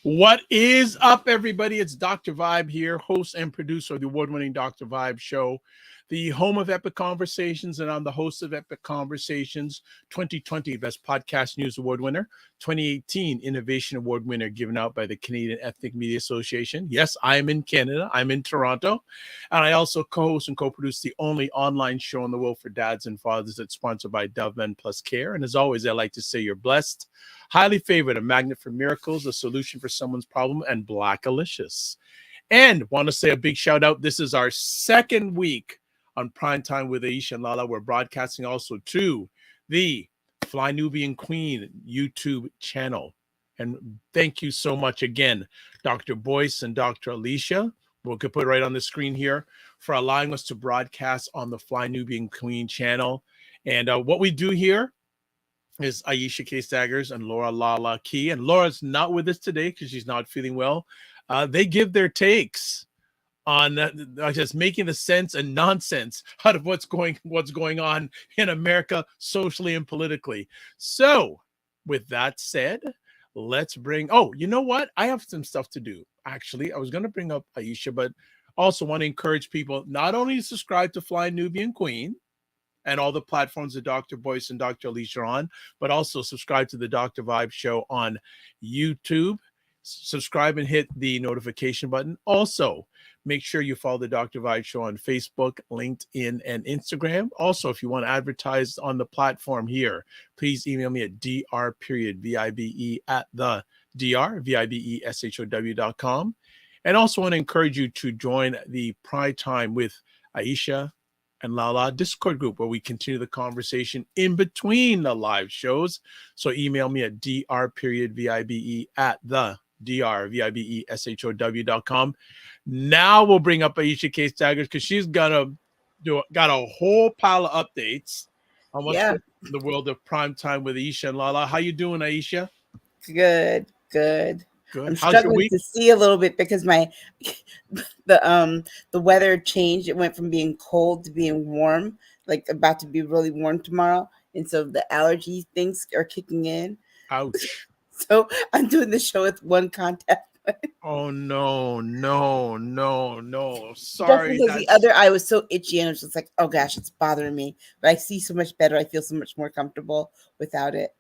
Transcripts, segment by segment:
What is up, everybody? It's Dr. Vibe here, host and producer of the award-winning Dr. Vibe show, the home of Epic Conversations, and I'm the host of Epic Conversations 2020 Best Podcast News Award winner, 2018 Innovation Award winner given out by the Canadian Ethnic Media Association. Yes, I am in Canada. I'm in Toronto. And I also co-host and co-produce the only online show in the world for dads and fathers that's sponsored by Dove Men Plus Care. And as always, I like to say you're blessed, highly favored, a magnet for miracles, a solution for someone's problem, and Blackalicious. And want to say a big shout out. This is our second week on Primetime with Aisha and LaLa. We're broadcasting also to the Fly Nubian Queen YouTube channel. And thank you so much again, Dr. Boyce and Dr. Alicia. We could put it right on the screen here for allowing us to broadcast on the Fly Nubian Queen channel. And what we do here is Aisha K. Staggers and LaLa Key. And Laura's not with us today because she's not feeling well. They give their takes on just making the sense and nonsense out of what's going on in America socially and politically. So with that said, let's bring, oh, you know what? I have some stuff to do. Actually, I was going to bring up Aisha, but also want to encourage people not only to subscribe to Fly Nubian Queen and all the platforms that Dr. Boyce and Dr. Alicia are on, but also subscribe to the Dr. Vibe show on YouTube. Subscribe and hit the notification button. Also, make sure you follow the Dr. Vibe show on Facebook, LinkedIn, and Instagram. Also, if you want to advertise on the platform here, please email me at dr.vibe at the dr.vibeshow.com. And also want to encourage you to join the Primetime with Aisha and LaLa Discord group, where we continue the conversation in between the live shows. So email me at dr.vibe at the dr.vibeshow.com. Now we'll bring up Aisha K. Staggers because she's got a whole pile of updates on what's going on in the world of Primetime with Aisha and LaLa. How you doing, Aisha? Good. I'm How's your struggling week? to see a little bit because the weather changed. It went from being cold to being warm, like about to be really warm tomorrow. And so the allergy things are kicking in. Ouch. So I'm doing the show with one contact. Oh, no. Sorry. Just because the other eye was so itchy and I was just like, oh gosh, it's bothering me. But I see so much better. I feel so much more comfortable without it.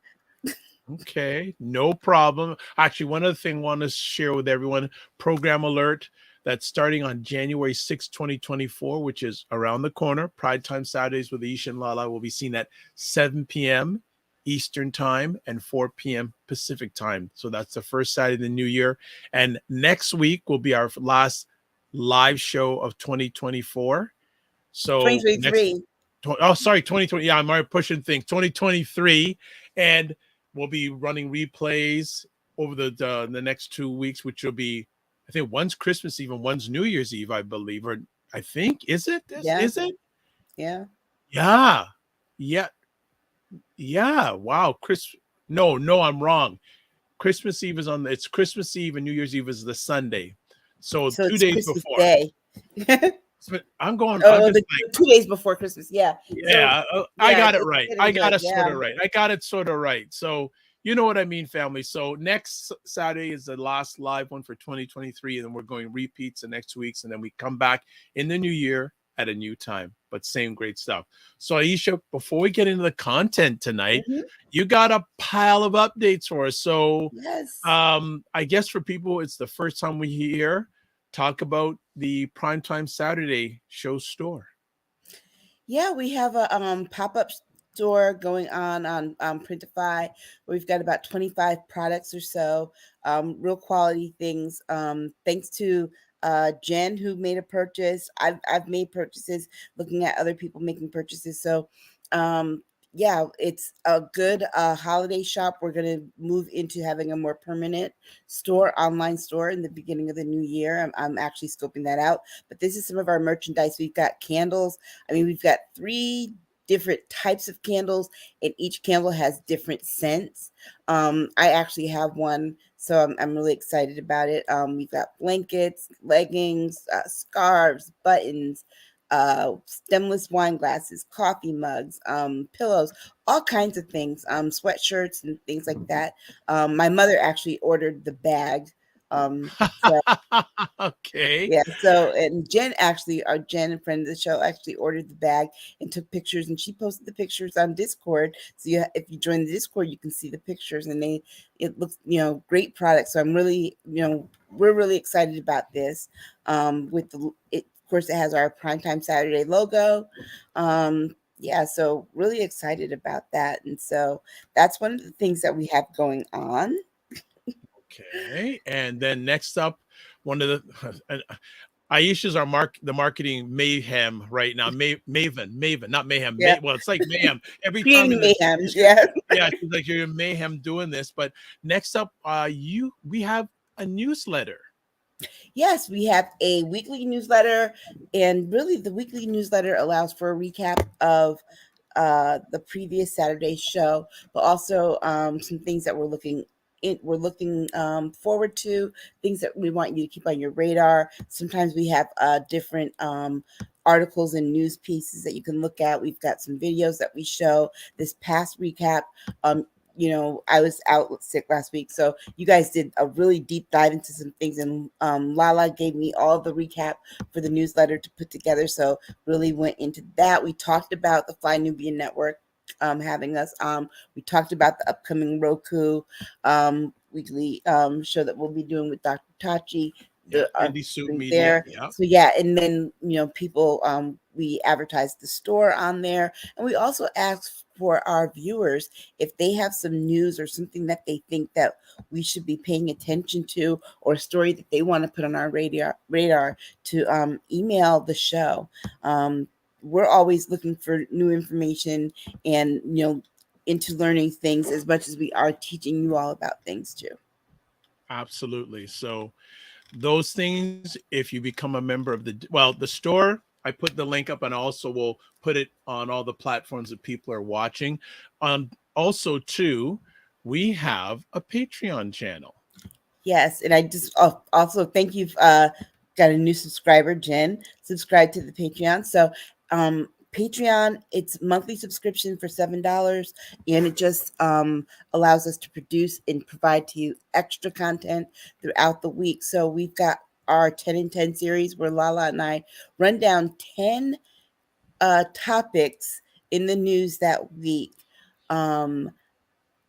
Okay, no problem. Actually, one other thing I want to share with everyone, program alert that's starting on January 6, 2024, which is around the corner. Pride Time Saturdays with Aisha and LaLa will be seen at 7 p.m. Eastern Time and 4 p.m. Pacific Time. So that's the first Saturday of the new year. And next week will be our last live show of 2024. So 2023. 2020. Yeah, I'm already pushing things. 2023. And we'll be running replays over the next 2 weeks, which will be, I think, one's Christmas Eve and one's New Year's Eve, I believe. Or I think, is it? Yeah. Is it? Yeah. Wow. No, I'm wrong. Christmas Eve is it's Christmas Eve and New Year's Eve is the Sunday. So 2 days Christmas before. Day. I'm going. Oh, I'm 2 days before Christmas. Yeah. Yeah. So, I got it right. I got it sort of right. So you know what I mean, family. So next Saturday is the last live one for 2023. And then we're going repeats the next 2 weeks. And then we come back in the new year at a new time, but same great stuff. So Aisha, before we get into the content tonight, you got a pile of updates for us. So yes. I guess for people, it's the first time we hear talk about the Primetime Saturday show store. Yeah, we have a pop-up store going on Printify. We've got about 25 products or so, real quality things. Thanks to Jen, who made a purchase. I've made purchases, looking at other people making purchases. So yeah, it's a good holiday shop. We're going to move into having a more permanent online store in the beginning of the new year. I'm actually scoping that out. But this is some of our merchandise. We've got candles. I mean, we've got 3 different types of candles, and each candle has different scents. I actually have one, so I'm really excited about it. We've got blankets, leggings, scarves, buttons, stemless wine glasses, coffee mugs, pillows, all kinds of things, sweatshirts and things like that. My mother actually ordered the bag So Okay. yeah, so and Jen actually, our Jen, a friend of the show, actually ordered the bag and took pictures, and she posted the pictures on Discord. So if you join the Discord, you can see the pictures, and it looks, great product. So I'm really, we're really excited about this. With of course, it has our Primetime Saturday logo. Yeah, so really excited about that, and so that's one of the things that we have going on. Okay. And then next up, one of the Aisha's the marketing mayhem right now. Maven, not mayhem. Yeah, Well, it's like mayhem every time creating in the mayhem. she's Yeah. yeah, she's like you're in mayhem doing this. But next up, we have a newsletter. Yes, we have a weekly newsletter, and really the weekly newsletter allows for a recap of the previous Saturday's show, but also some things that we're looking forward to, things that we want you to keep on your radar. Sometimes we have different articles and news pieces that you can look at. We've got some videos that we show. This past recap, um, I was out sick last week, so you guys did a really deep dive into some things, and LaLa gave me all the recap for the newsletter to put together. So really went into that. We talked about the Fly Nubian Network having us. We talked about the upcoming Roku weekly show that we'll be doing with Dr. Tachi. Yeah, Our Indie Soup link Media. there. Yeah. So yeah, and then people, we advertise the store on there, and we also ask for our viewers if they have some news or something that they think that we should be paying attention to, or a story that they want to put on our radar to email the show. We're always looking for new information, and into learning things as much as we are teaching you all about things too. Absolutely. So those things, if you become a member of the store, I put the link up, and also will put it on all the platforms that people are watching. Also, too, we have a Patreon channel. Yes, and I just also thank you. Got a new subscriber, Jen. Subscribe to the Patreon. So, Patreon, it's monthly subscription for $7, and it just allows us to produce and provide to you extra content throughout the week. So we've got our 10 and 10 series where LaLa and I run down 10 topics in the news that week. Um,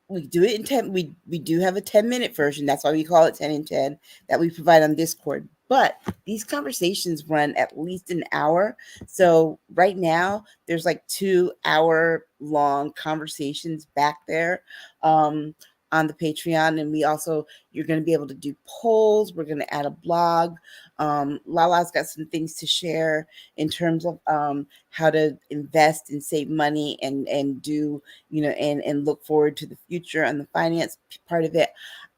we do it in 10, we do have a 10-minute version, that's why we call it 10 and 10, that we provide on Discord, but these conversations run at least an hour. So right now there's like 2 hour long conversations back there on the Patreon, and we also, you're going to be able to do polls, we're going to add a blog. LaLa's got some things to share in terms of how to invest and save money, and do, and look forward to the future on the finance part of it.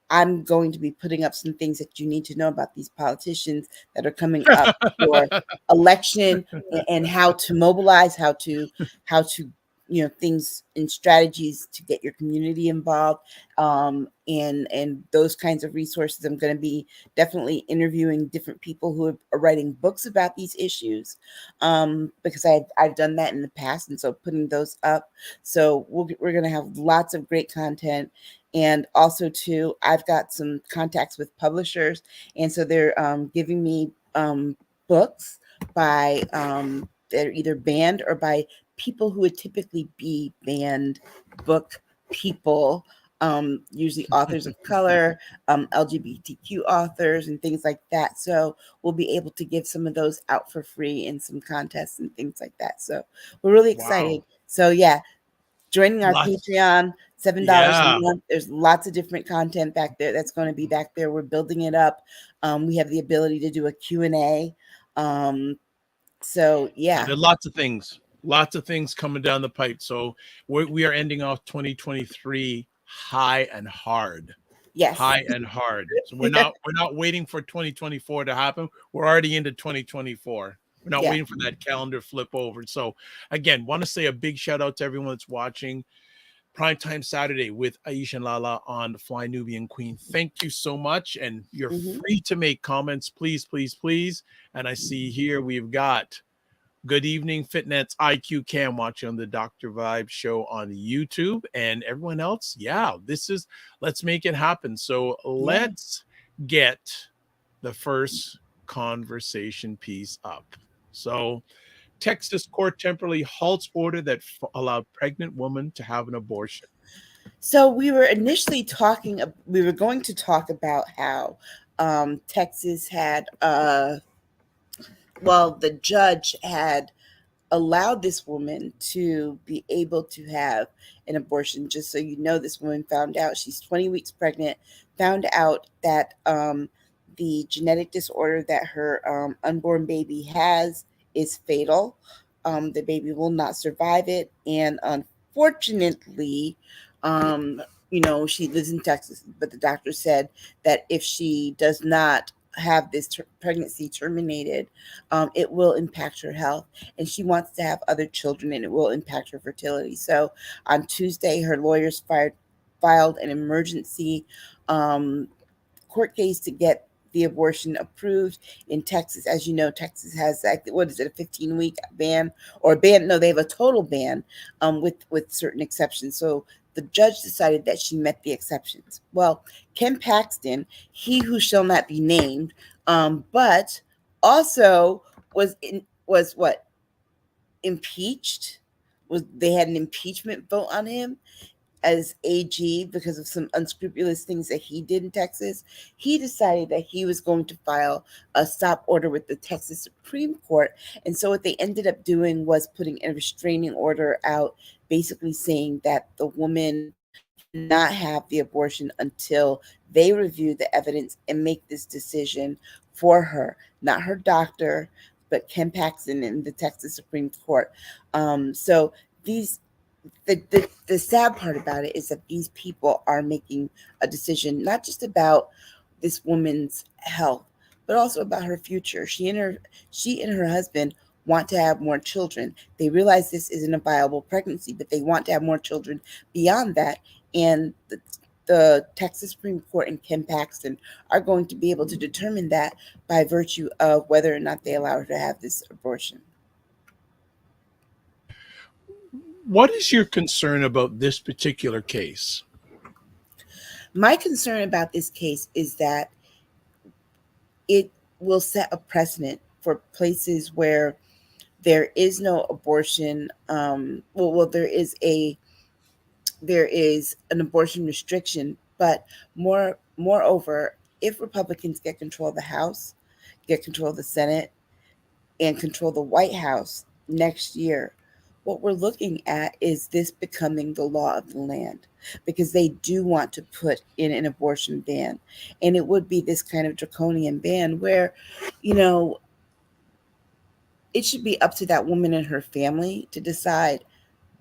I'm going to be putting up some things that you need to know about these politicians that are coming up for election, and how to mobilize, how to things and strategies to get your community involved, and those kinds of resources. I'm going to be definitely interviewing different people who are writing books about these issues, because I've done that in the past, and so putting those up. So we're going to have lots of great content. And also too, I've got some contacts with publishers, and so they're giving me books by that are either banned or by people who would typically be banned book people, usually authors of color, LGBTQ authors, and things like that. So we'll be able to give some of those out for free in some contests and things like that. So we're really excited. Wow. So yeah, joining our Lots. Patreon, $7 a Yeah. month. There's lots of different content back there that's going to be back there. We're building it up. We have the ability to do a Q&A. So Yeah, yeah, there are lots of things coming down the pipe. So we are ending off 2023 high and hard, yes, high and hard. So we're not waiting for 2024 to happen. We're already into 2024. We're not yeah, waiting for that calendar flip over. So again, want to say a big shout out to everyone that's watching Primetime Saturday with Aisha and LaLa on Fly Nubian Queen. Thank you so much. And you're hmm, free to make comments, please, please, please. And I see here we've got Good Evening Fitness IQ Cam watching on the Dr. Vibe show on YouTube, and everyone else. Yeah, let's make it happen. So yeah. let's get the first conversation piece up. So, Texas court temporarily halts order that allowed pregnant woman to have an abortion. So we were initially talking. We were going to talk about how Texas had, well, the judge had allowed this woman to be able to have an abortion. Just so you know, this woman found out she's 20 weeks pregnant, found out that the genetic disorder that her unborn baby has is fatal. The baby will not survive it. And unfortunately, um, she lives in Texas, but the doctor said that if she does not have this pregnancy terminated, it will impact her health, and she wants to have other children, and it will impact her fertility. So on Tuesday, her lawyers filed an emergency um, court case to get the abortion approved in Texas. As you know, Texas has, what is it, a 15-week ban, or a ban? No, they have a total ban with certain exceptions. So the judge decided that she met the exceptions. Well, Ken Paxton, he who shall not be named, but also was what, impeached. Was They had an impeachment vote on him as AG because of some unscrupulous things that he did in Texas. He decided that he was going to file a stop order with the Texas Supreme Court. And so what they ended up doing was putting a restraining order out, basically saying that the woman cannot have the abortion until they review the evidence and make this decision for her, not her doctor, but Ken Paxton in the Texas Supreme Court. So these the sad part about it is that these people are making a decision not just about this woman's health, but also about her future. She and her husband want to have more children. They realize this isn't a viable pregnancy, but they want to have more children beyond that. And the Texas Supreme Court and Ken Paxton are going to be able to determine that by virtue of whether or not they allow her to have this abortion. What is your concern about this particular case? My concern about this case is that it will set a precedent for places where there is no abortion. There is an abortion restriction, but moreover, if Republicans get control of the House, get control of the Senate, and control the White House next year, what we're looking at is this becoming the law of the land, because they do want to put in an abortion ban. And it would be this kind of draconian ban where, you know, it should be up to that woman and her family to decide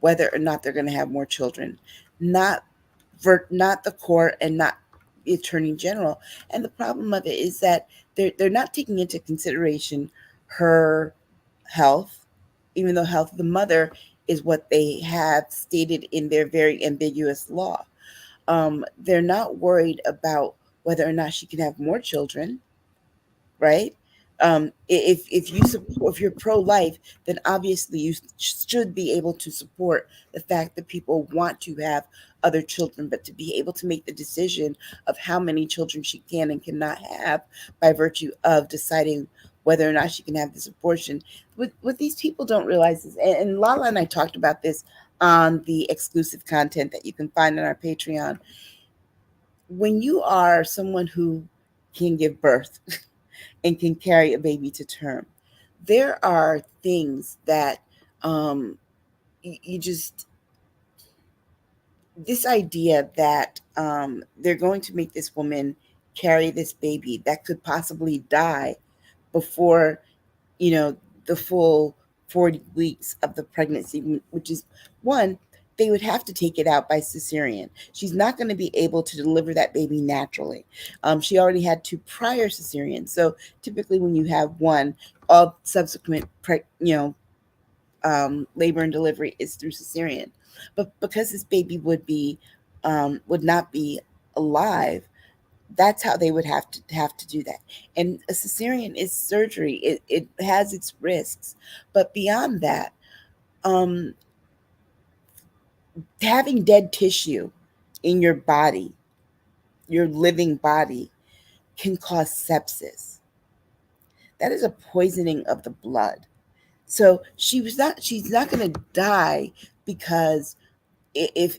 whether or not they're going to have more children, not not the court and not the attorney general. And the problem of it is that they're not taking into consideration her health, even though health of the mother is what they have stated in their very ambiguous law. They're not worried about whether or not she can have more children, right? If you support, if you're pro-life, then obviously you should be able to support the fact that people want to have other children, but to be able to make the decision of how many children she can and cannot have by virtue of deciding whether or not she can have this abortion. What these people don't realize is, and LaLa and I talked about this on the exclusive content that you can find on our Patreon. When you are someone who can give birth and can carry a baby to term, there are things that um, you just, this idea that they're going to make this woman carry this baby that could possibly die before, you know, the full 40 weeks of the pregnancy, which is one, they would have to take it out by cesarean. She's not going to be able to deliver that baby naturally. She already had two prior cesareans. So typically, when you have one, all subsequent, labor and delivery is through cesarean. But because this baby would not be alive, that's how they would have to do that. And a cesarean is surgery. It has its risks, but beyond that, um, having dead tissue in your body, your living body, can cause sepsis. That is a poisoning of the blood. So she's not going to die because if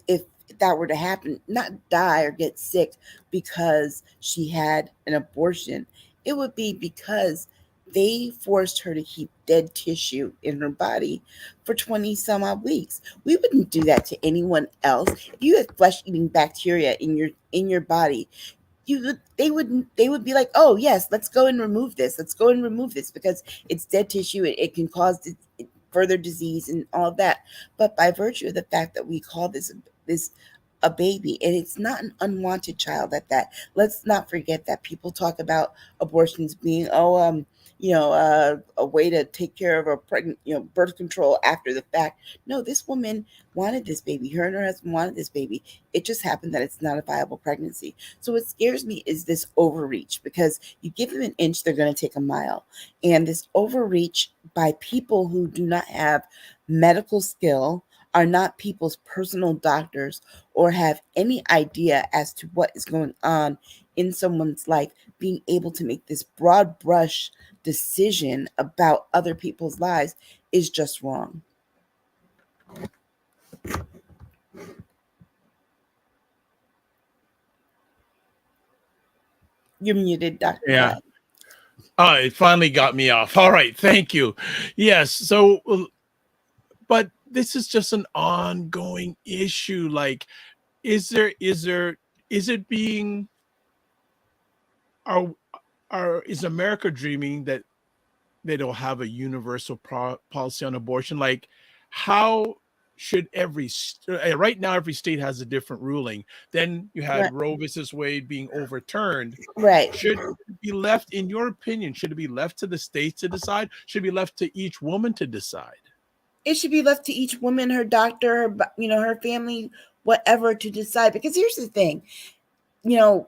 that were to happen, not die or get sick because she had an abortion, it would be because they forced her to keep dead tissue in her body for 20 some odd weeks. We wouldn't do that to anyone else. If you had flesh eating bacteria in your body, they would be like, oh yes, let's go and remove this, because it's dead tissue. It can cause further disease and all of that. But by virtue of the fact that we call this a baby, and it's not an unwanted child at that. Let's not forget that people talk about abortions being a way to take care of a pregnant, birth control after the fact. No, this woman wanted this baby. Her and her husband wanted this baby. It just happened that it's not a viable pregnancy. So what scares me is this overreach, because you give them an inch, they're going to take a mile. And this overreach by people who do not have medical skill, are not people's personal doctors, or have any idea as to what is going on in someone's life, being able to make this broad brush decision about other people's lives is just wrong. You're muted, Dr. Yeah. Vibe. Oh, it finally got me off. All right, thank you. Yes, so but this is just an ongoing issue. Like, is it being are is America dreaming that they don't have a universal policy on abortion? Like, how should right now every state has a different ruling. Then you had Right. Roe versus Wade being overturned. Right. Should it be left, in your opinion, should it be left to the states to decide? Should it be left to each woman to decide? It should be left to each woman, her doctor, her family, whatever, to decide. Because here's the thing, you know,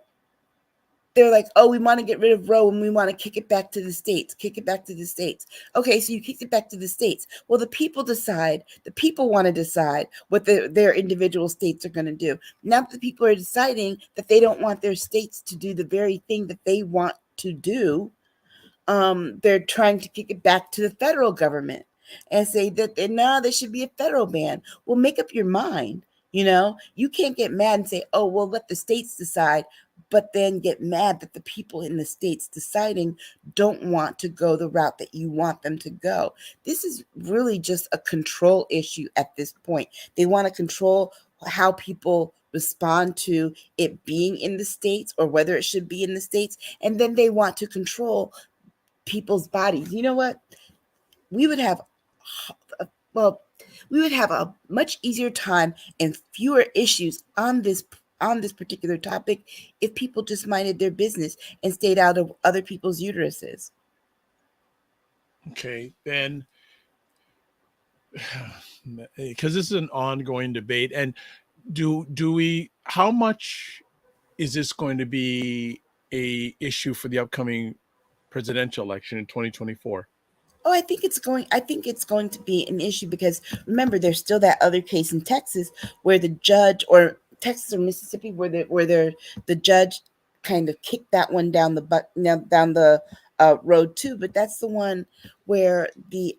they're like, oh, we want to get rid of Roe and we want to kick it back to the states, kick it back to the states. Okay, so you kick it back to the states. Well, the people decide. The people want to decide what their individual states are going to do. Now that the people are deciding that they don't want their states to do the very thing that they want to do, they're trying to kick it back to the federal government and say that no, there should be a federal ban. Well, make up your mind. You can't get mad and say, oh, well, let the states decide, but then get mad that the people in the states deciding don't want to go the route that you want them to go. This is really just a control issue at this point. They want to control how people respond to it being in the states, or whether it should be in the states, and then they want to control people's bodies. You know what? We would have, well, we would have a much easier time and fewer issues on this particular topic if people just minded their business and stayed out of other people's uteruses. Okay, then because this is an ongoing debate, and do we how much is this going to be a issue for the upcoming presidential election in 2024? Oh, I think it's going to be an issue, because remember, there's still that other case in Texas where the judge, or Texas or Mississippi, the judge kind of kicked that one down the road too. But that's the one where the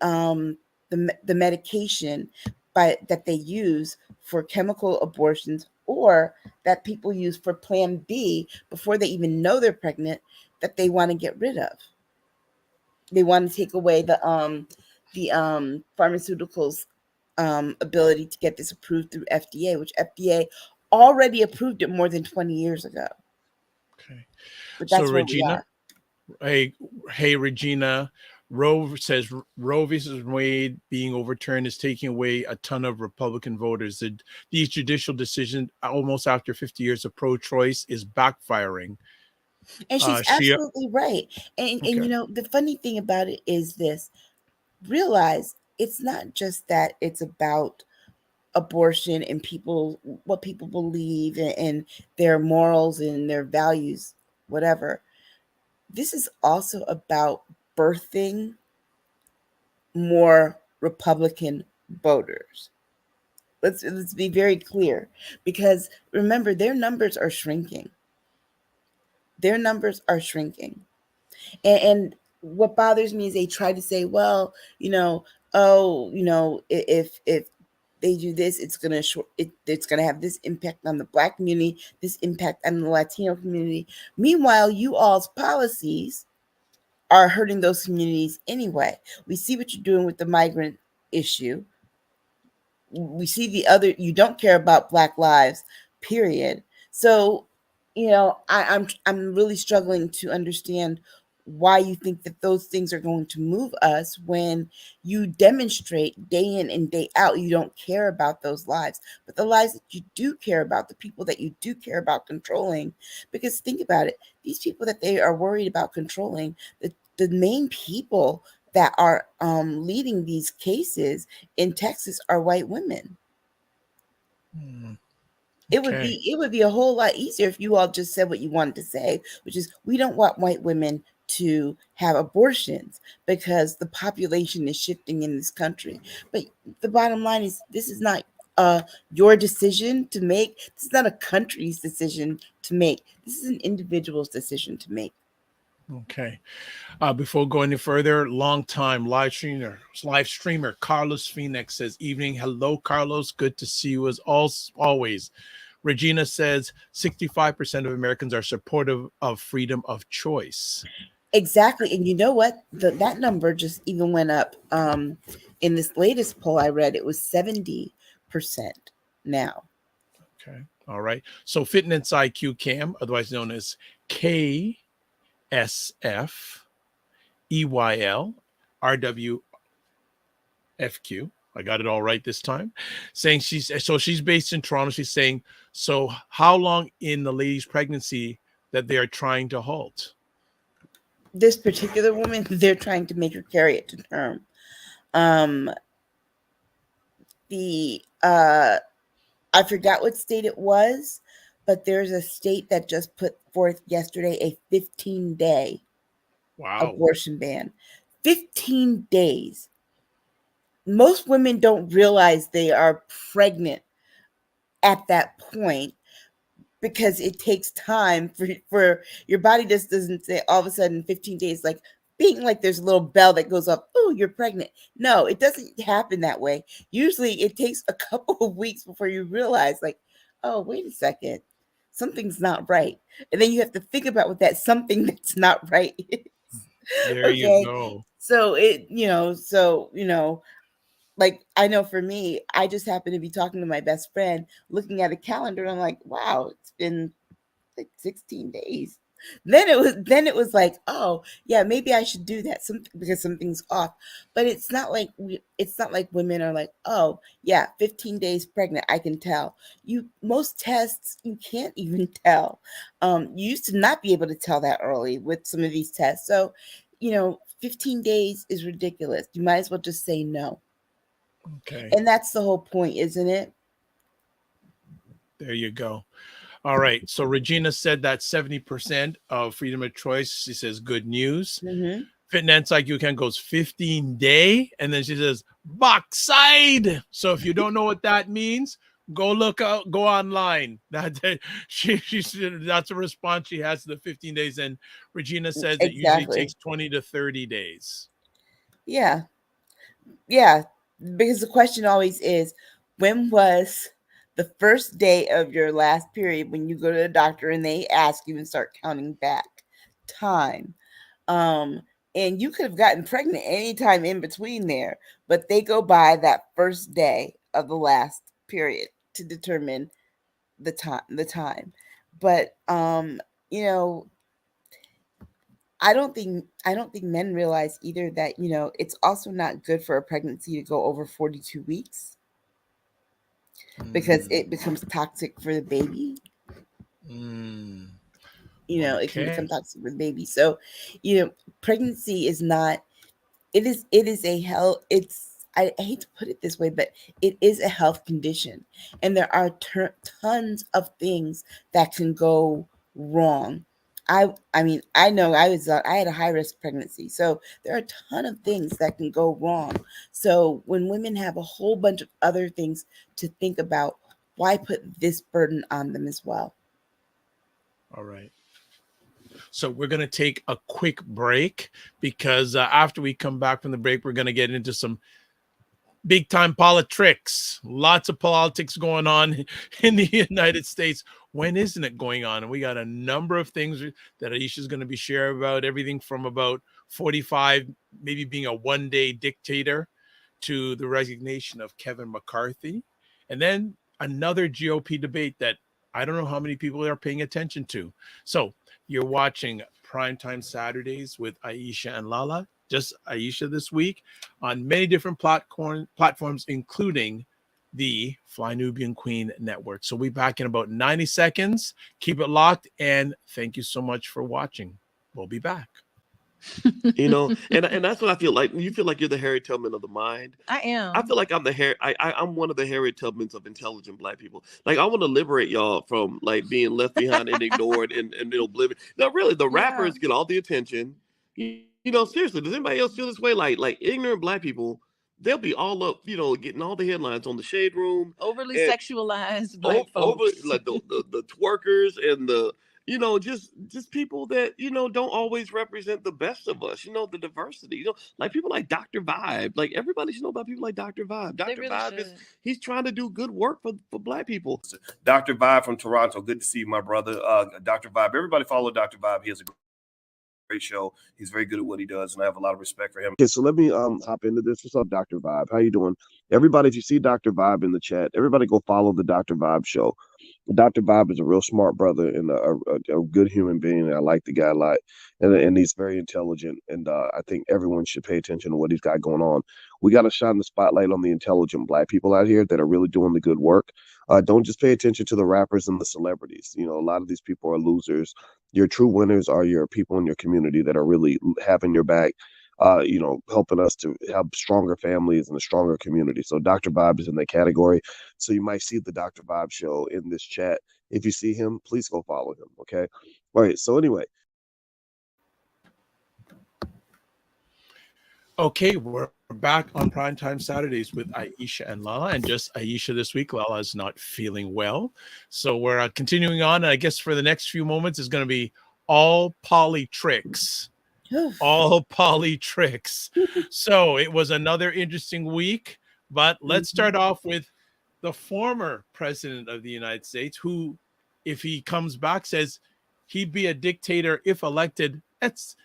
medication that they use for chemical abortions, or that people use for Plan B before they even know they're pregnant, that they want to get rid of. They want to take away the pharmaceuticals ability to get this approved through FDA, which FDA already approved it more than 20 years ago. Okay, But so that's where we Regina, are. hey Regina, Roe says Roe versus Wade being overturned is taking away a ton of Republican voters. These judicial decisions, almost after 50 years of pro-choice, is backfiring. And she's She absolutely right. And Okay. the funny thing about it is this: realize it's not just that it's about abortion and what people believe, and their morals and their values, whatever. This is also about birthing more Republican voters. Let's be very clear, because remember, their numbers are shrinking. their numbers are shrinking. And what bothers me is they try to say, well, you know, oh, you know, if they do this, it's gonna have this impact on the Black community, this impact on the Latino community. Meanwhile, you all's policies are hurting those communities anyway. We see what you're doing with the migrant issue. We see the other, you don't care about Black lives, period. So, you know, I'm really struggling to understand why you think that those things are going to move us when you demonstrate day in and day out you don't care about those lives, but the lives that you do care about, the people that you do care about controlling. Because think about it, these people that they are worried about controlling, the main people that are leading these cases in Texas are white women. Hmm. It would Okay. be it would be a whole lot easier if you all just said what you wanted to say, which is we don't want white women to have abortions because the population is shifting in this country. But the bottom line is this is not your decision to make. This is not a country's decision to make. This is an individual's decision to make. Okay. Before going any further, long time live streamer Carlos Phoenix says, "Evening, hello, Carlos. Good to see you as always." Regina says 65% of Americans are supportive of freedom of choice. Exactly. And you know what? That number just even went up. In this latest poll I read, it was 70% now. Okay. All right. So Fitness IQ Cam, otherwise known as KSFEYL I got it all right this time. Saying she's based in Toronto. She's saying, so how long in the lady's pregnancy that they are trying to halt? This particular woman, they're trying to make her carry it to term. Um, the I forgot what state it was, but there's a state that just put forth yesterday a 15-day Wow. abortion ban. 15 days. Most women don't realize they are pregnant at that point because it takes time for your body just doesn't say all of a sudden 15 days like being like there's a little bell that goes up, oh, you're pregnant. No, it doesn't happen that way. Usually it takes a couple of weeks before you realize like, oh, wait a second, something's not right. And then you have to think about what that something that's not right is. There you Okay, go. so like I know for me, I just happened to be talking to my best friend, looking at a calendar, and I'm like, wow, it's been like 16 days. Then it was like, oh yeah, maybe I should do that some because something's off. But it's not like women are like, oh yeah, 15 days pregnant, I can tell. You most tests you can't even tell. You used to not be able to tell that early with some of these tests. So, 15 days is ridiculous. You might as well just say no. Okay. And that's the whole point, isn't it? There you go. All right. So Regina said that 70% of freedom of choice. She says good news. Mm-hmm. Fitness IQ Ken goes 15-day. And then she says backside. So if you don't know what that means, go look out, go online. She said that's a response she has to the 15 days. And Regina says it usually Exactly. takes 20 to 30 days. Yeah. Yeah, because the question always is, when was the first day of your last period when you go to the doctor and they ask you and start counting back time? Um, and you could have gotten pregnant anytime in between there, but they go by that first day of the last period to determine the time. But you know, I don't think men realize either that, it's also not good for a pregnancy to go over 42 weeks because Mm, it becomes toxic for the baby. mm, It can become okay. toxic for the baby. So, you know, pregnancy is not it is a health it's I hate to put it this way, but it is a health condition. And there are tons of things that can go wrong. I mean, I know I had a high risk pregnancy. So there are a ton of things that can go wrong. So when women have a whole bunch of other things to think about, why put this burden on them as well? All right. So we're going to take a quick break because after we come back from the break, we're going to get into some big time politics. Lots of politics going on in the United States. When isn't it going on? And we got a number of things that Aisha is going to be sharing about, everything from about 45, maybe being a one-day dictator, to the resignation of Kevin McCarthy. And then another GOP debate that I don't know how many people are paying attention to. So you're watching Primetime Saturdays with Aisha and LaLa, just Aisha this week, on many different platforms, including the Fly Nubian Queen Network. So we'll be back in about 90 seconds. Keep it locked, and thank you so much for watching. We'll be back. And that's what I feel like. You feel like you're the Harry Tubman of the mind. I am. I feel like I'm the I'm one of the Harry Tubmans of intelligent Black people. Like, I want to liberate y'all from like being left behind and ignored and in oblivion. No, really, the rappers get all the attention. Seriously, does anybody else feel this way? Like ignorant Black people, they'll be all up, getting all the headlines on the Shade Room. Overly sexualized Black folks. Like the twerkers and the just people that don't always represent the best of us. The diversity. Like people like Dr. Vibe. Like everybody should know about people like Dr. Vibe. Dr. Really Vibe he's trying to do good work for Black people. Dr. Vibe from Toronto. Good to see you, my brother. Dr. Vibe. Everybody follow Dr. Vibe. He has a great show. He's very good at what he does, and I have a lot of respect for him. Okay, so let me hop into this. What's up, Dr. Vibe? How you doing? Everybody, if you see Dr. Vibe in the chat, everybody go follow the Dr. Vibe show. Dr. Bob is a real smart brother and a good human being. I like the guy a lot, and he's very intelligent. And I think everyone should pay attention to what he's got going on. We got to shine the spotlight on the intelligent Black people out here that are really doing the good work. Don't just pay attention to the rappers and the celebrities. A lot of these people are losers. Your true winners are your people in your community that are really having your back. Helping us to have stronger families and a stronger community. So Dr. Bob is in that category. So you might see the Dr. Bob show in this chat. If you see him, please go follow him. Okay. All right. So anyway. Okay, we're back on Primetime Saturdays with Aisha and LaLa, and just Aisha this week. LaLa is not feeling well. So we're continuing on. And I guess for the next few moments is going to be all poly tricks. All poly tricks. So it was another interesting week, but let's start off with the former president of the United States, who, if he comes back, says he'd be a dictator if elected. That's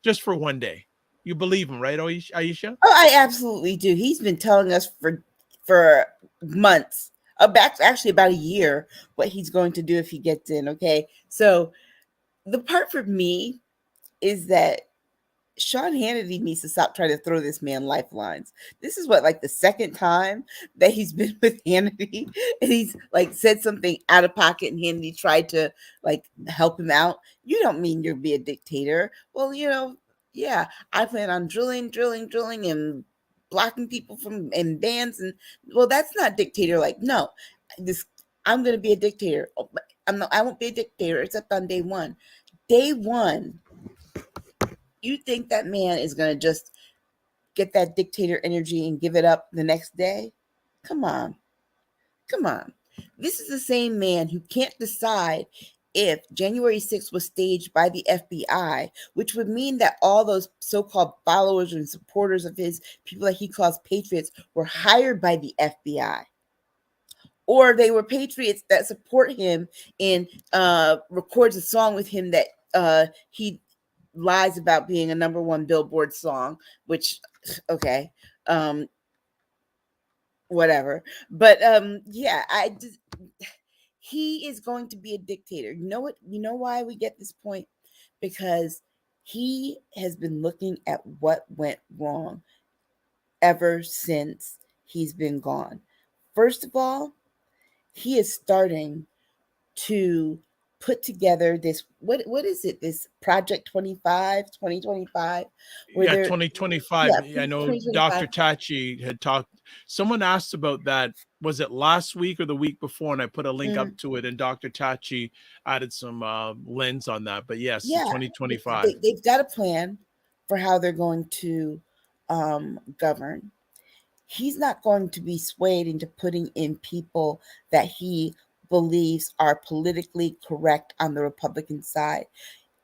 just for one day. You believe him, right, Aisha? Oh, I absolutely do. He's been telling us for months, actually about a year, what he's going to do if he gets in. Okay, so the part for me is that Sean Hannity needs to stop trying to throw this man lifelines. This is like the second time that he's been with Hannity, and he's like said something out of pocket, and Hannity tried to like help him out. You don't mean you'll be a dictator. Well, yeah, I plan on drilling, and blocking people from in bands, and well, that's not dictator. Like, no, I'm going to be a dictator. I won't be a dictator except on day one. Day one. You think that man is going to just get that dictator energy and give it up the next day? Come on. This is the same man who can't decide if January 6th was staged by the FBI, which would mean that all those so-called followers and supporters of his, people that he calls patriots, were hired by the FBI. Or they were patriots that support him and records a song with him that he lies about being a number one Billboard song, which, okay, whatever. But yeah, he is going to be a dictator. You know what? You know why we get this point? Because he has been looking at what went wrong ever since he's been gone. First of all, he is starting to put together this what is it, this Project 2025 yeah, 2025. Yeah, I know 2025. Dr. Tachi had talked, someone asked about that, was it last week or the week before, and I put a link up to it, and Dr. Tachi added some lens on that. But yes, 2025. They've got a plan for how they're going to govern. He's not going to be swayed into putting in people that he believes are politically correct on the Republican side.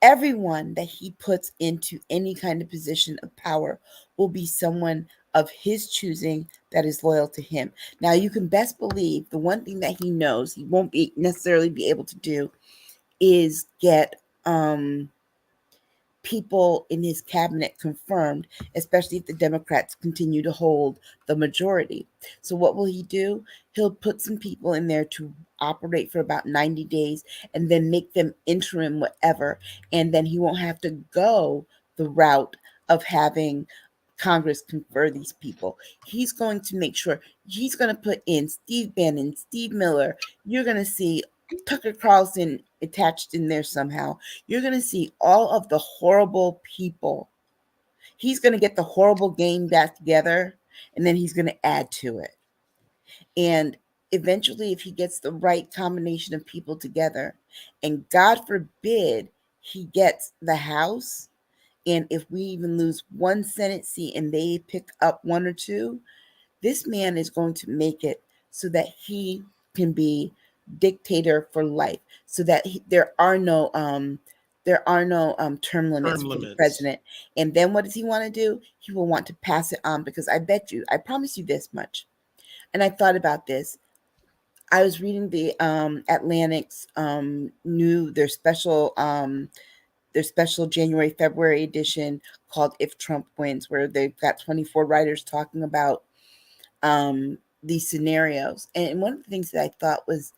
Everyone that he puts into any kind of position of power will be someone of his choosing that is loyal to him. Now, you can best believe the one thing that he knows he won't be necessarily be able to do is get people in his cabinet confirmed, especially if the Democrats continue to hold the majority. So what will he do? He'll put some people in there to operate for about 90 days and then make them interim whatever. And then he won't have to go the route of having Congress confer these people. He's going to make sure he's going to put in Steve Bannon, Steve Miller. You're going to see Tucker Carlson attached in there somehow. You're going to see all of the horrible people. He's going to get the horrible game back together, and then he's going to add to it. And eventually, if he gets the right combination of people together, and God forbid he gets the House, and if we even lose one Senate seat and they pick up one or two, this man is going to make it so that he can be dictator for life, so that there are no term limits for the president. And then what does he want to do? He will want to pass it on, because I promise you this much. And I thought about this. I was reading the Atlantic's their special January February edition called If Trump Wins, where they've got 24 writers talking about these scenarios. And one of the things that I thought was,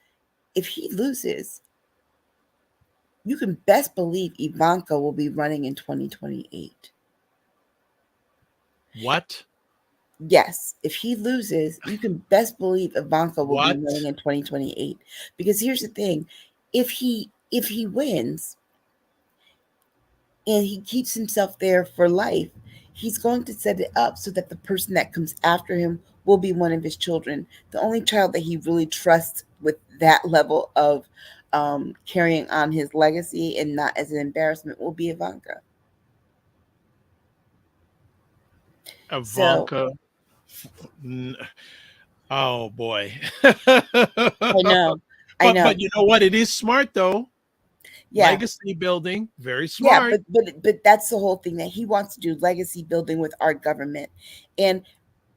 if he loses, you can best believe Ivanka will be running in 2028. What? Yes, if he loses, you can best believe Ivanka will be running in 2028. Because here's the thing, if he wins and he keeps himself there for life, he's going to set it up so that the person that comes after him will be one of his children. The only child that he really trusts with that level of carrying on his legacy and not as an embarrassment will be Ivanka. Ivanka. Oh boy. I know. But you know what? It is smart though. Yeah. Legacy building, very smart. Yeah, but that's the whole thing, that he wants to do legacy building with our government. And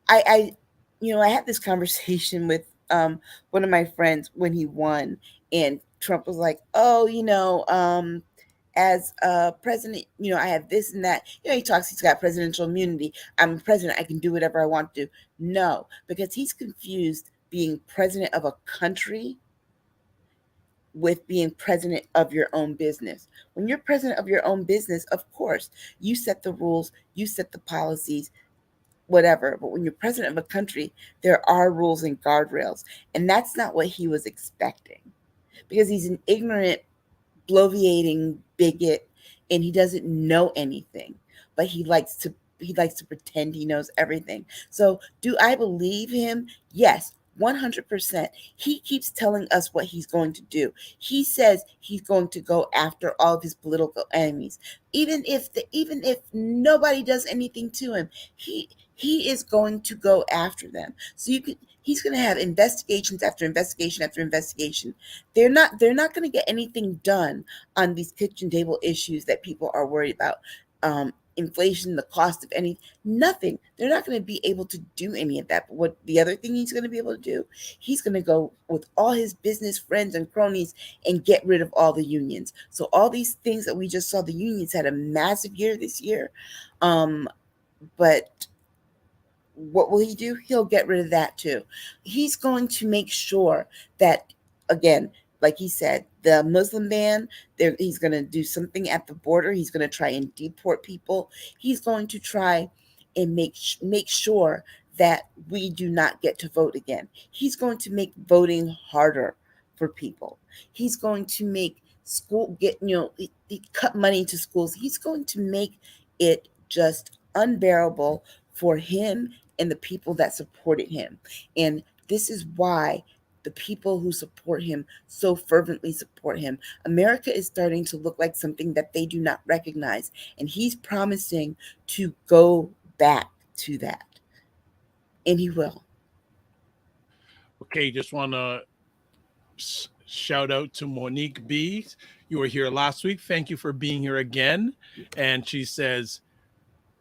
I had this conversation with one of my friends when he won, and Trump was like, "Oh, as president, I have this and that." He's got presidential immunity. I'm a president. I can do whatever I want to do. No, because he's confused being president of a country with being president of your own business. When you're president of your own business, of course, you set the rules, you set the policies, whatever. But when you're president of a country, there are rules and guardrails. And that's not what he was expecting, because he's an ignorant, bloviating bigot, and he doesn't know anything, but he likes to pretend he knows everything. So do I believe him? Yes, 100%. He keeps telling us what he's going to do. He says he's going to go after all of his political enemies, even if nobody does anything to him. He is going to go after them. So he's going to have investigations after investigation after investigation. They're not going to get anything done on these kitchen table issues that people are worried about. Inflation, the cost of nothing. They're not going to be able to do any of that. But what the other thing he's going to be able to do, he's going to go with all his business friends and cronies and get rid of all the unions. So all these things that we just saw, the unions had a massive year this year. But what will he do? He'll get rid of that too. He's going to make sure that, again, like he said, the Muslim ban, he's going to do something at the border. He's going to try and deport people. He's going to try and make sure that we do not get to vote again. He's going to make voting harder for people. He's going to make cut money to schools. He's going to make it just unbearable for him and the people that supported him. And this is why the people who support him so fervently support him. America is starting to look like something that they do not recognize. And he's promising to go back to that. And he will. Okay, just want to Shout out to Monique B. You were here last week. Thank you for being here again. And she says,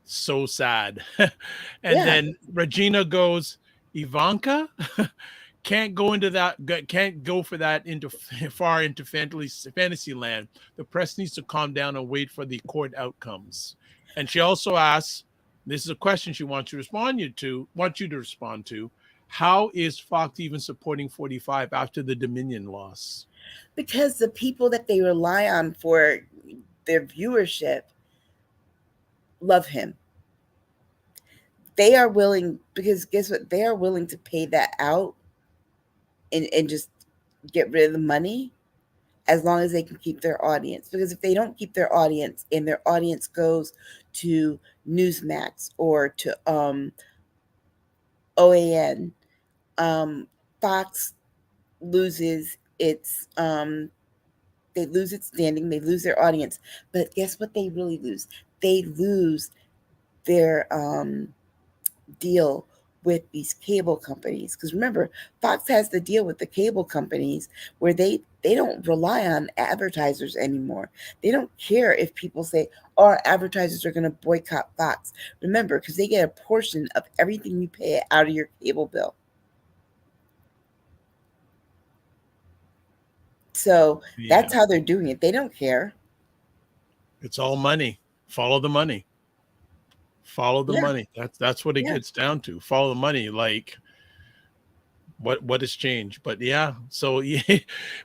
so sad. And Yeah. then Regina goes, Ivanka can't go into that, can't go for that into far into fantasy land. The press needs to calm down and wait for the court outcomes. And she also asks, this is a question she wants you to respond to. How is Fox even supporting 45 after the Dominion loss? Because the people that they rely on for their viewership love him. They are willing, because guess what? They are willing to pay that out and just get rid of the money as long as they can keep their audience. Because if they don't keep their audience and their audience goes to Newsmax or to OAN, Fox loses its they lose its standing, they lose their audience. But guess what they really lose? They lose their deal with these cable companies. Because remember, Fox has the deal with the cable companies where they don't rely on advertisers anymore. They don't care if people say, oh, our advertisers are going to boycott Fox. Remember, because they get a portion of everything you pay out of your cable bill. So that's how they're doing it. They don't care. It's all money. Follow the money. Follow the money. That's what it gets down to. Follow the money. Like what has changed? But yeah. So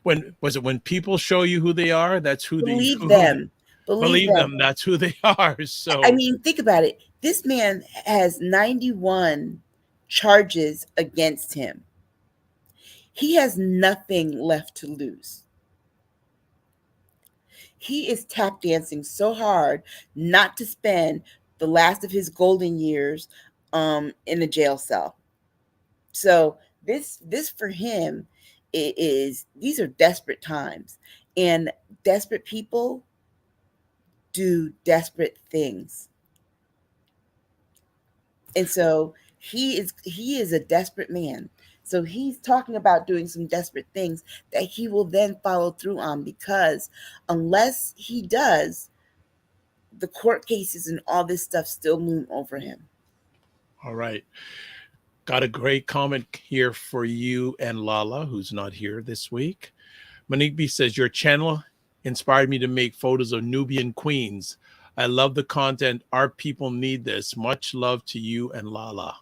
when people show you who they are, that's who believe them. Believe them. That's who they are. So I mean, think about it. This man has 91 charges against him. He has nothing left to lose. He is tap dancing so hard not to spend the last of his golden years in a jail cell. So this for him these are desperate times, and desperate people do desperate things. And so he is a desperate man. So he's talking about doing some desperate things that he will then follow through on, because unless he does, the court cases and all this stuff still loom over him. All right. Got a great comment here for you and LaLa, who's not here this week. Monique B says, your channel inspired me to make photos of Nubian queens. I love the content. Our people need this. Much love to you and LaLa.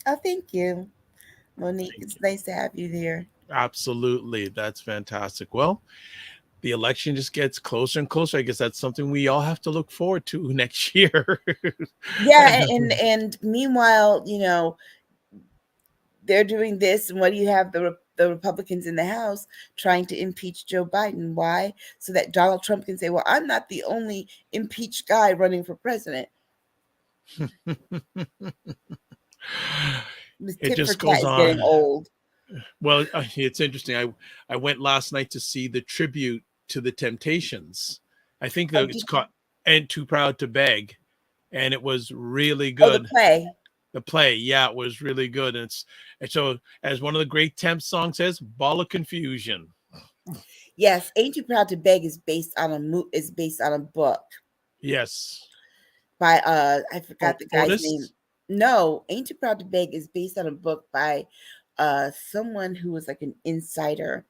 Oh, thank you, Monique. It's nice to have you here. Absolutely. That's fantastic. Well, the election just gets closer and closer. I guess that's something we all have to look forward to next year. Yeah. And meanwhile, they're doing this. And what do you have? The Republicans in the House trying to impeach Joe Biden. Why? So that Donald Trump can say, well, I'm not the only impeached guy running for president. It just goes on. Getting old. Well, it's interesting. I went last night to see the tribute to the Temptations. I think that it's called "And Too Proud to Beg," and it was really good. Oh, the play. The play, yeah, it was really good. And so, as one of the great Temp songs says, "Ball of Confusion." Yes, "Ain't Too Proud to Beg" is based on a book. Yes. By I forgot the guy's Otis? name. No, "Ain't Too Proud to Beg" is based on a book by someone who was like an insider.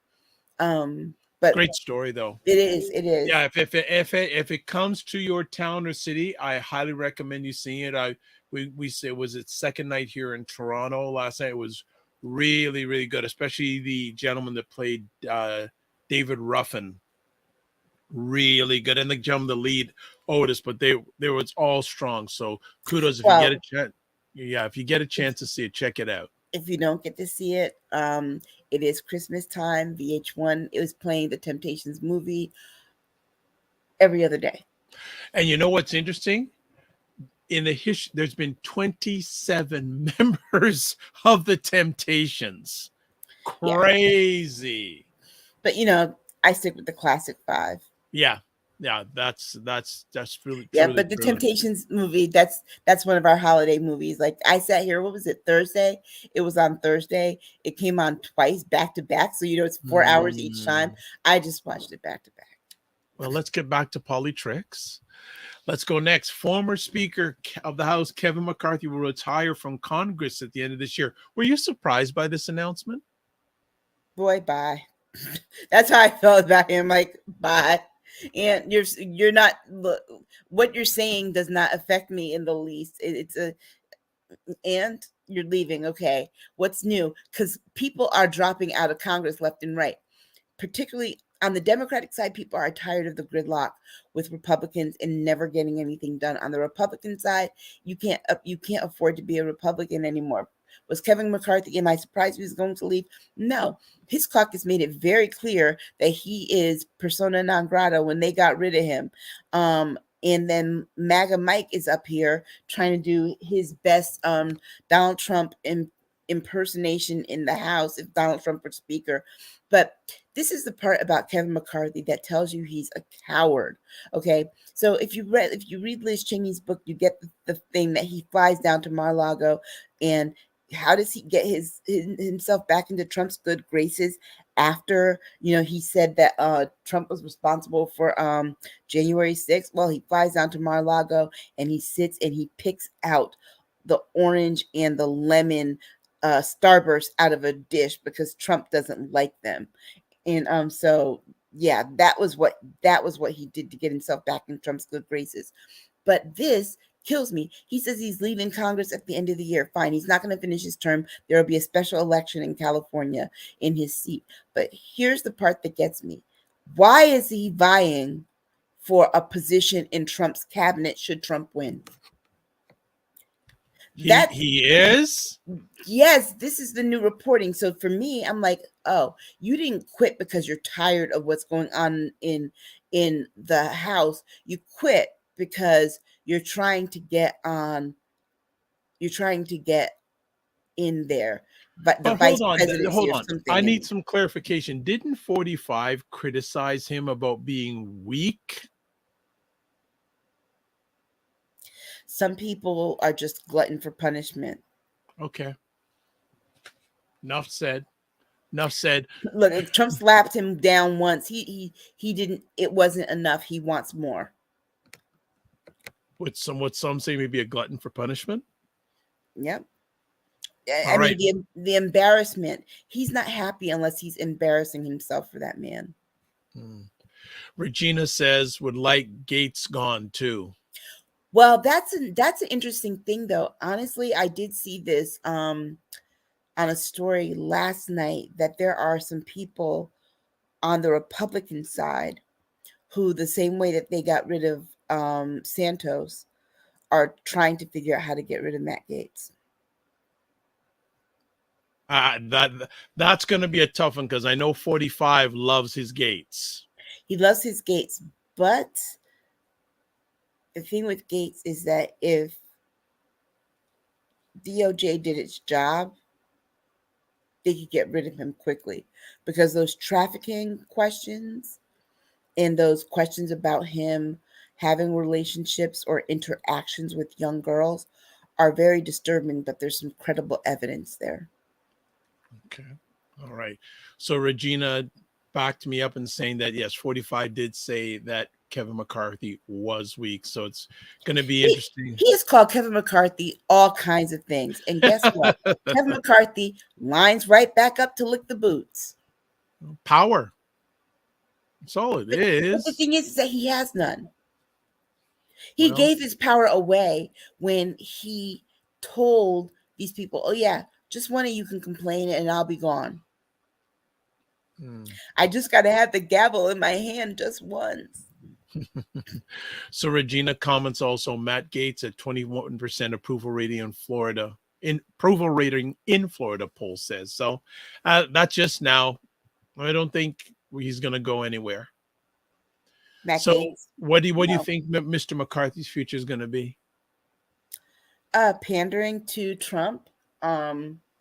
But great story though. It is. Yeah, if it comes to your town or city, I highly recommend you seeing it. We say was its second night here in Toronto last night. It was really, really good, especially the gentleman that played David Ruffin. Really good. And the gentleman the lead Otis, but they was all strong. So kudos if you get a chance. Yeah, if you get a chance to see it, check it out. If you don't get to see it, it is Christmas time. VH1 is playing the Temptations movie every other day. And you know what's interesting? In the history, there's been 27 members of the Temptations. Crazy. Yeah. But I stick with the classic 5. Yeah. Yeah, that's really Yeah, truly but the true. Temptations movie, that's one of our holiday movies. Like I sat here, what was it, Thursday? It was on Thursday. It came on twice back to back. So it's 4 hours each time. I just watched it back to back. Well, let's get back to politics. Let's go next. Former Speaker of the House, Kevin McCarthy, will retire from Congress at the end of this year. Were you surprised by this announcement? Boy, bye. That's how I felt about him. Like, bye. And you're not, look, what you're saying does not affect me in the least. And you're leaving. Okay. What's new? Because people are dropping out of Congress left and right. Particularly on the Democratic side, people are tired of the gridlock with Republicans and never getting anything done. On the Republican side, you can't afford to be a Republican anymore. Was Kevin McCarthy, am I surprised he was going to leave? No. His caucus made it very clear that he is persona non grata when they got rid of him. And then MAGA Mike is up here trying to do his best Donald Trump impersonation in the House if Donald Trump were speaker. But this is the part about Kevin McCarthy that tells you he's a coward. Okay, so if you read Liz Cheney's book, you get the thing that he flies down to Mar-a-Lago, and how does he get himself back into Trump's good graces after he said that Trump was responsible for January 6th? Well, he flies down to Mar-a-Lago and he sits and he picks out the orange and the lemon Starburst out of a dish because Trump doesn't like them. And so yeah, that was what he did to get himself back in Trump's good graces. But this kills me. He says he's leaving Congress at the end of the year. Fine, he's not going to finish his term. There will be a special election in California in his seat. But here's the part that gets me. Why is he vying for a position in Trump's cabinet should Trump win? He is? Yes, this is the new reporting. So for me, I'm like, oh, you didn't quit because you're tired of what's going on in the House. You quit because you're trying to get in there. But the vice presidency or something. I need some clarification. Didn't 45 criticize him about being weak? Some people are just glutton for punishment. Okay. Enough said. Look, if Trump slapped him down once, he didn't. It wasn't enough. He wants more. What some say maybe a glutton for punishment. Yep. I mean, the embarrassment. He's not happy unless he's embarrassing himself for that man. Regina says would like Gates gone too. Well, that's an interesting thing, though. Honestly, I did see this on a story last night that there are some people on the Republican side who, the same way that they got rid of Santos, are trying to figure out how to get rid of Matt Gaetz. That's going to be a tough one because I know 45 loves his Gaetz. He loves his Gaetz, but the thing with Gaetz is that if DOJ did its job, they could get rid of him quickly because those trafficking questions and those questions about him having relationships or interactions with young girls are very disturbing, but there's some credible evidence there. Okay. All right. So Regina backed me up in saying that, yes, 45 did say that Kevin McCarthy was weak. So it's going to be interesting. He has called Kevin McCarthy all kinds of things. And guess what? Kevin McCarthy lines right back up to lick the boots. Power. That's all it is. But the thing is that he has none. He gave his power away when he told these people, oh, yeah, just one of you can complain and I'll be gone. I just got to have the gavel in my hand just once. So Regina comments also Matt Gaetz at 21% approval rating in Florida. Approval rating in Florida poll says. So that's just now. I don't think he's going to go anywhere. Matt so Gaetz, what do you think Mr. McCarthy's future is going to be? Pandering to Trump.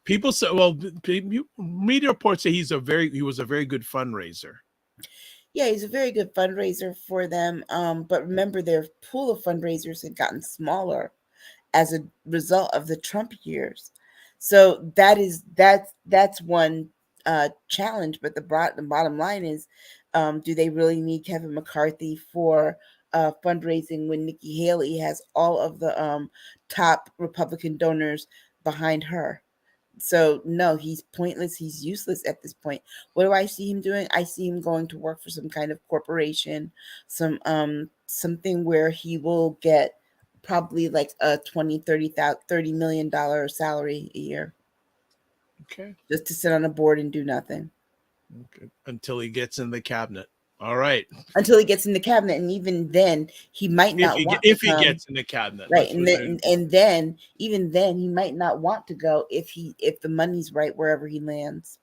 People say, well, media reports say he was a very good fundraiser. Yeah, he's a very good fundraiser for them. But remember, their pool of fundraisers had gotten smaller as a result of the Trump years. So that's one challenge. But the bottom line is, do they really need Kevin McCarthy for fundraising when Nikki Haley has all of the top Republican donors behind her? So no, he's pointless. He's useless at this point. What do I see him doing? I see him going to work for some kind of corporation, something where he will get probably like a $30 million salary a year. Okay. Just to sit on a board and do nothing. Okay. Until he gets in the cabinet. All right. Until he gets in the cabinet, and even then, he might not want if to he come. gets in the cabinet, Right, and then even then, he might not want to go if the money's right wherever he lands.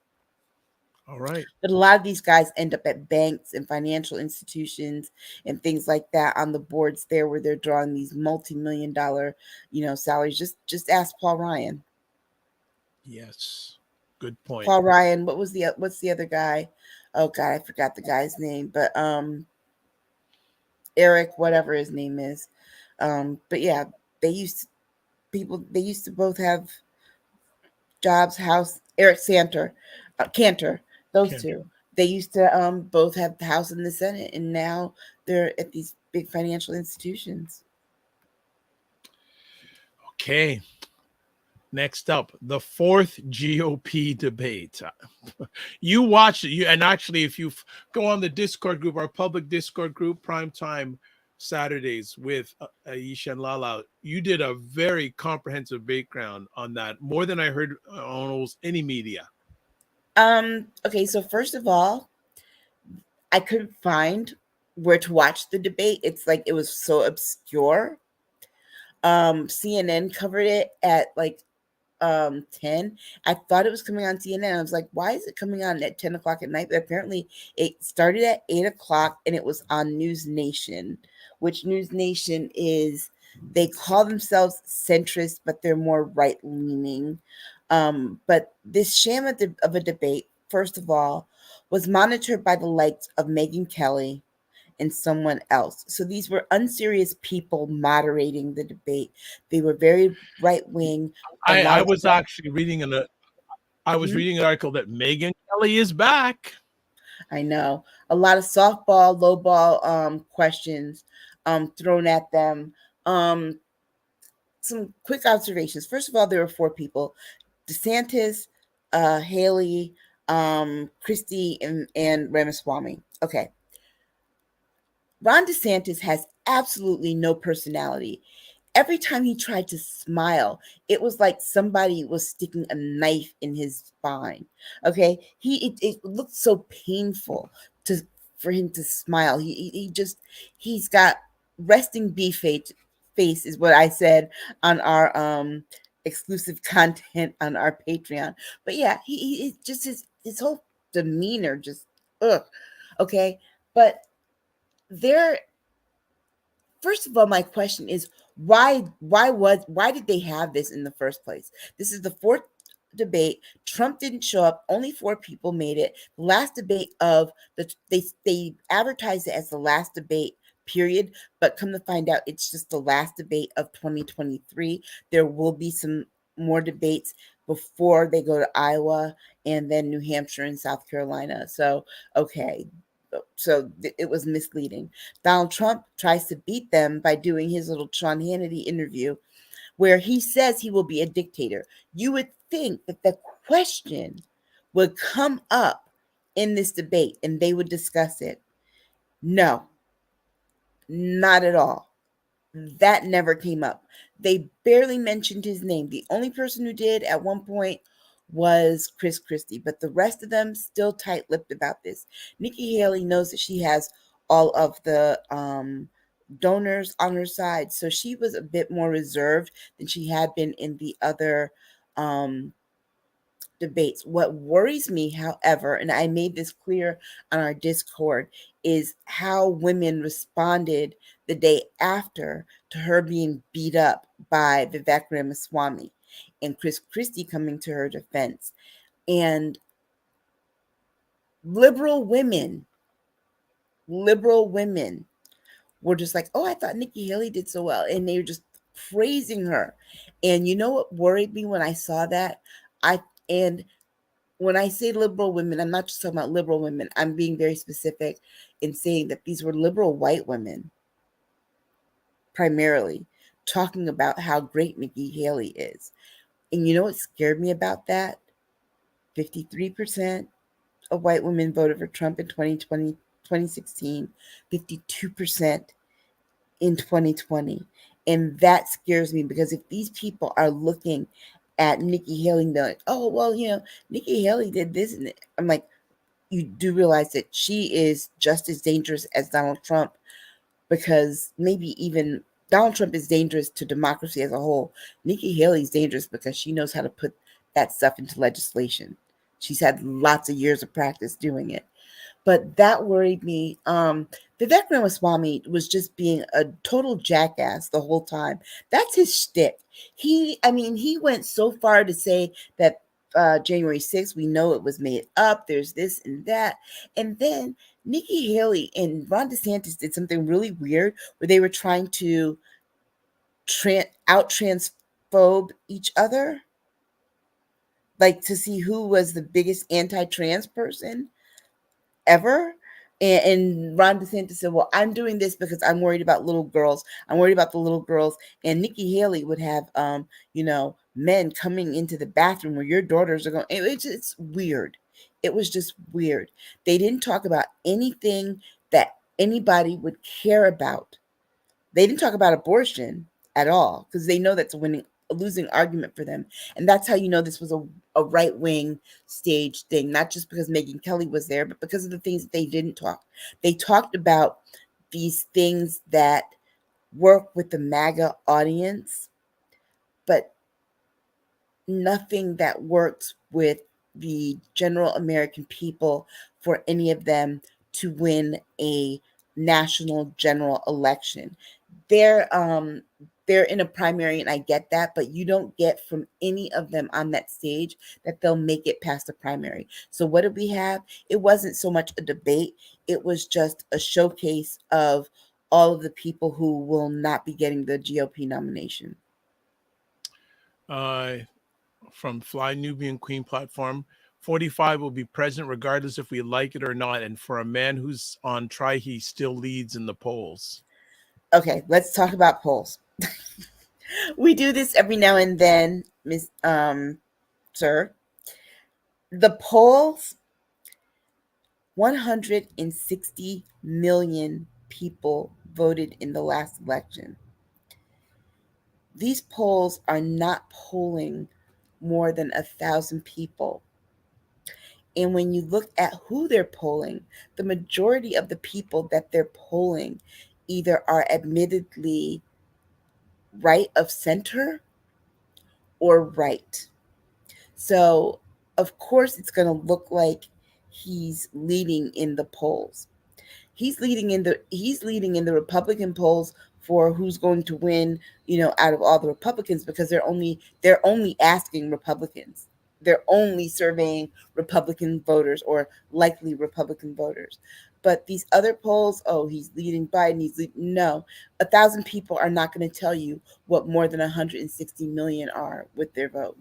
All right. But a lot of these guys end up at banks and financial institutions and things like that on the boards there, where they're drawing these multi-million dollar, salaries. Just ask Paul Ryan. Yes. Good point. Paul Ryan. What's the other guy? Oh God, I forgot the guy's name. But Eric, whatever his name is. But yeah, they used to both have jobs, house. Eric Cantor, those two. They used to both have the House and the Senate, and now they're at these big financial institutions. Okay. Next up, the fourth GOP debate. You watched it. And actually, if you go on the Discord group, our public Discord group, Primetime Saturdays with Aisha and LaLa, you did a very comprehensive background on that, more than I heard on almost any media. Okay, so first of all, I couldn't find where to watch the debate. It's like it was so obscure. CNN covered it at like 10. I thought it was coming on CNN. I was like, why is it coming on at 10 o'clock at night? But apparently it started at 8 o'clock and it was on News Nation, which News Nation is, they call themselves centrist, but they're more right leaning. But this sham of a debate, first of all, was monitored by the likes of Megyn Kelly and someone else. So these were unserious people moderating the debate. They were very right wing. I was actually reading reading an article that Megyn Kelly is back. I know. A lot of softball, low ball questions thrown at them. Some quick observations. First of all, there were 4 people: DeSantis, Haley, Christie, and Ramaswamy. Okay. Ron DeSantis has absolutely no personality. Every time he tried to smile, it was like somebody was sticking a knife in his spine. Okay, it looked so painful for him to smile. He's got resting bee face is what I said on our exclusive content on our Patreon. But yeah, he just his whole demeanor just ugh. Okay, but first of all, my question is why did they have this in the first place? This is the 4th debate. Trump didn't show up. Only 4 people made it. The last debate of they advertised it as the last debate period, but come to find out it's just the last debate of 2023. There will be some more debates before they go to Iowa and then New Hampshire and South Carolina. So okay, so it was misleading. Donald Trump tries to beat them by doing his little Sean Hannity interview where he says he will be a dictator. You would think that the question would come up in this debate and they would discuss it. No, not at all. That never came up. They barely mentioned his name. The only person who did at one point was Chris Christie, but the rest of them still tight-lipped about this. Nikki Haley knows that she has all of the donors on her side, so she was a bit more reserved than she had been in the other debates. What worries me, however, and I made this clear on our Discord, is how women responded the day after to her being beat up by Vivek Ramaswamy and Chris Christie coming to her defense. And liberal women liberal women were just like, oh, I thought Nikki Haley did so well. And they were just praising her. And you know what worried me when I saw that? And when I say liberal women, I'm not just talking about liberal women. I'm being very specific in saying that these were liberal white women, primarily, talking about how great Nikki Haley is. And you know what scared me about that? 53% of white women voted for Trump in 2020, 2016, 52% in 2020. And that scares me because if these people are looking at Nikki Haley and they're like, oh, well, Nikki Haley did this. And I'm like, you do realize that she is just as dangerous as Donald Trump, because maybe even Donald Trump is dangerous to democracy as a whole. Nikki Haley is dangerous because she knows how to put that stuff into legislation. She's had lots of years of practice doing it. But that worried me. Vivek Ramaswamy was just being a total jackass the whole time. That's his shtick. He went so far to say that January 6th, we know it was made up. There's this and that. And then Nikki Haley and Ron DeSantis did something really weird where they were trying to out-transphobe each other, like to see who was the biggest anti-trans person ever. And Ron DeSantis said, well, I'm doing this because I'm worried about little girls. I'm worried about the little girls. And Nikki Haley would have, men coming into the bathroom where your daughters are going. It's weird. It was just weird. They didn't talk about anything that anybody would care about. They didn't talk about abortion at all because they know that's a losing argument for them. And that's how you know this was a right-wing stage thing, not just because Megyn Kelly was there, but because of the things that they didn't talk. They talked about these things that work with the MAGA audience, but nothing that works with the general American people for any of them to win a national general election. They're in a primary, and I get that, but you don't get from any of them on that stage that they'll make it past the primary. So what did we have? It wasn't so much a debate. It was just a showcase of all of the people who will not be getting the GOP nomination. From Fly Nubian Queen platform, 45 will be present regardless if we like it or not. And for a man who's on try, he still leads in the polls. Okay, let's talk about polls. We do this every now and then, sir. The polls, 160 million people voted in the last election. These polls are not polling more than 1,000 people. And when you look at who they're polling, the majority of the people that they're polling either are admittedly right of center or right. So, of course, it's going to look like he's leading in the polls. He's leading in the Republican polls for who's going to win, out of all the Republicans, because they're only asking Republicans. They're only surveying Republican voters or likely Republican voters. But these other polls, he's leading Biden. No, 1,000 people are not going to tell you what more than 160 million are with their vote.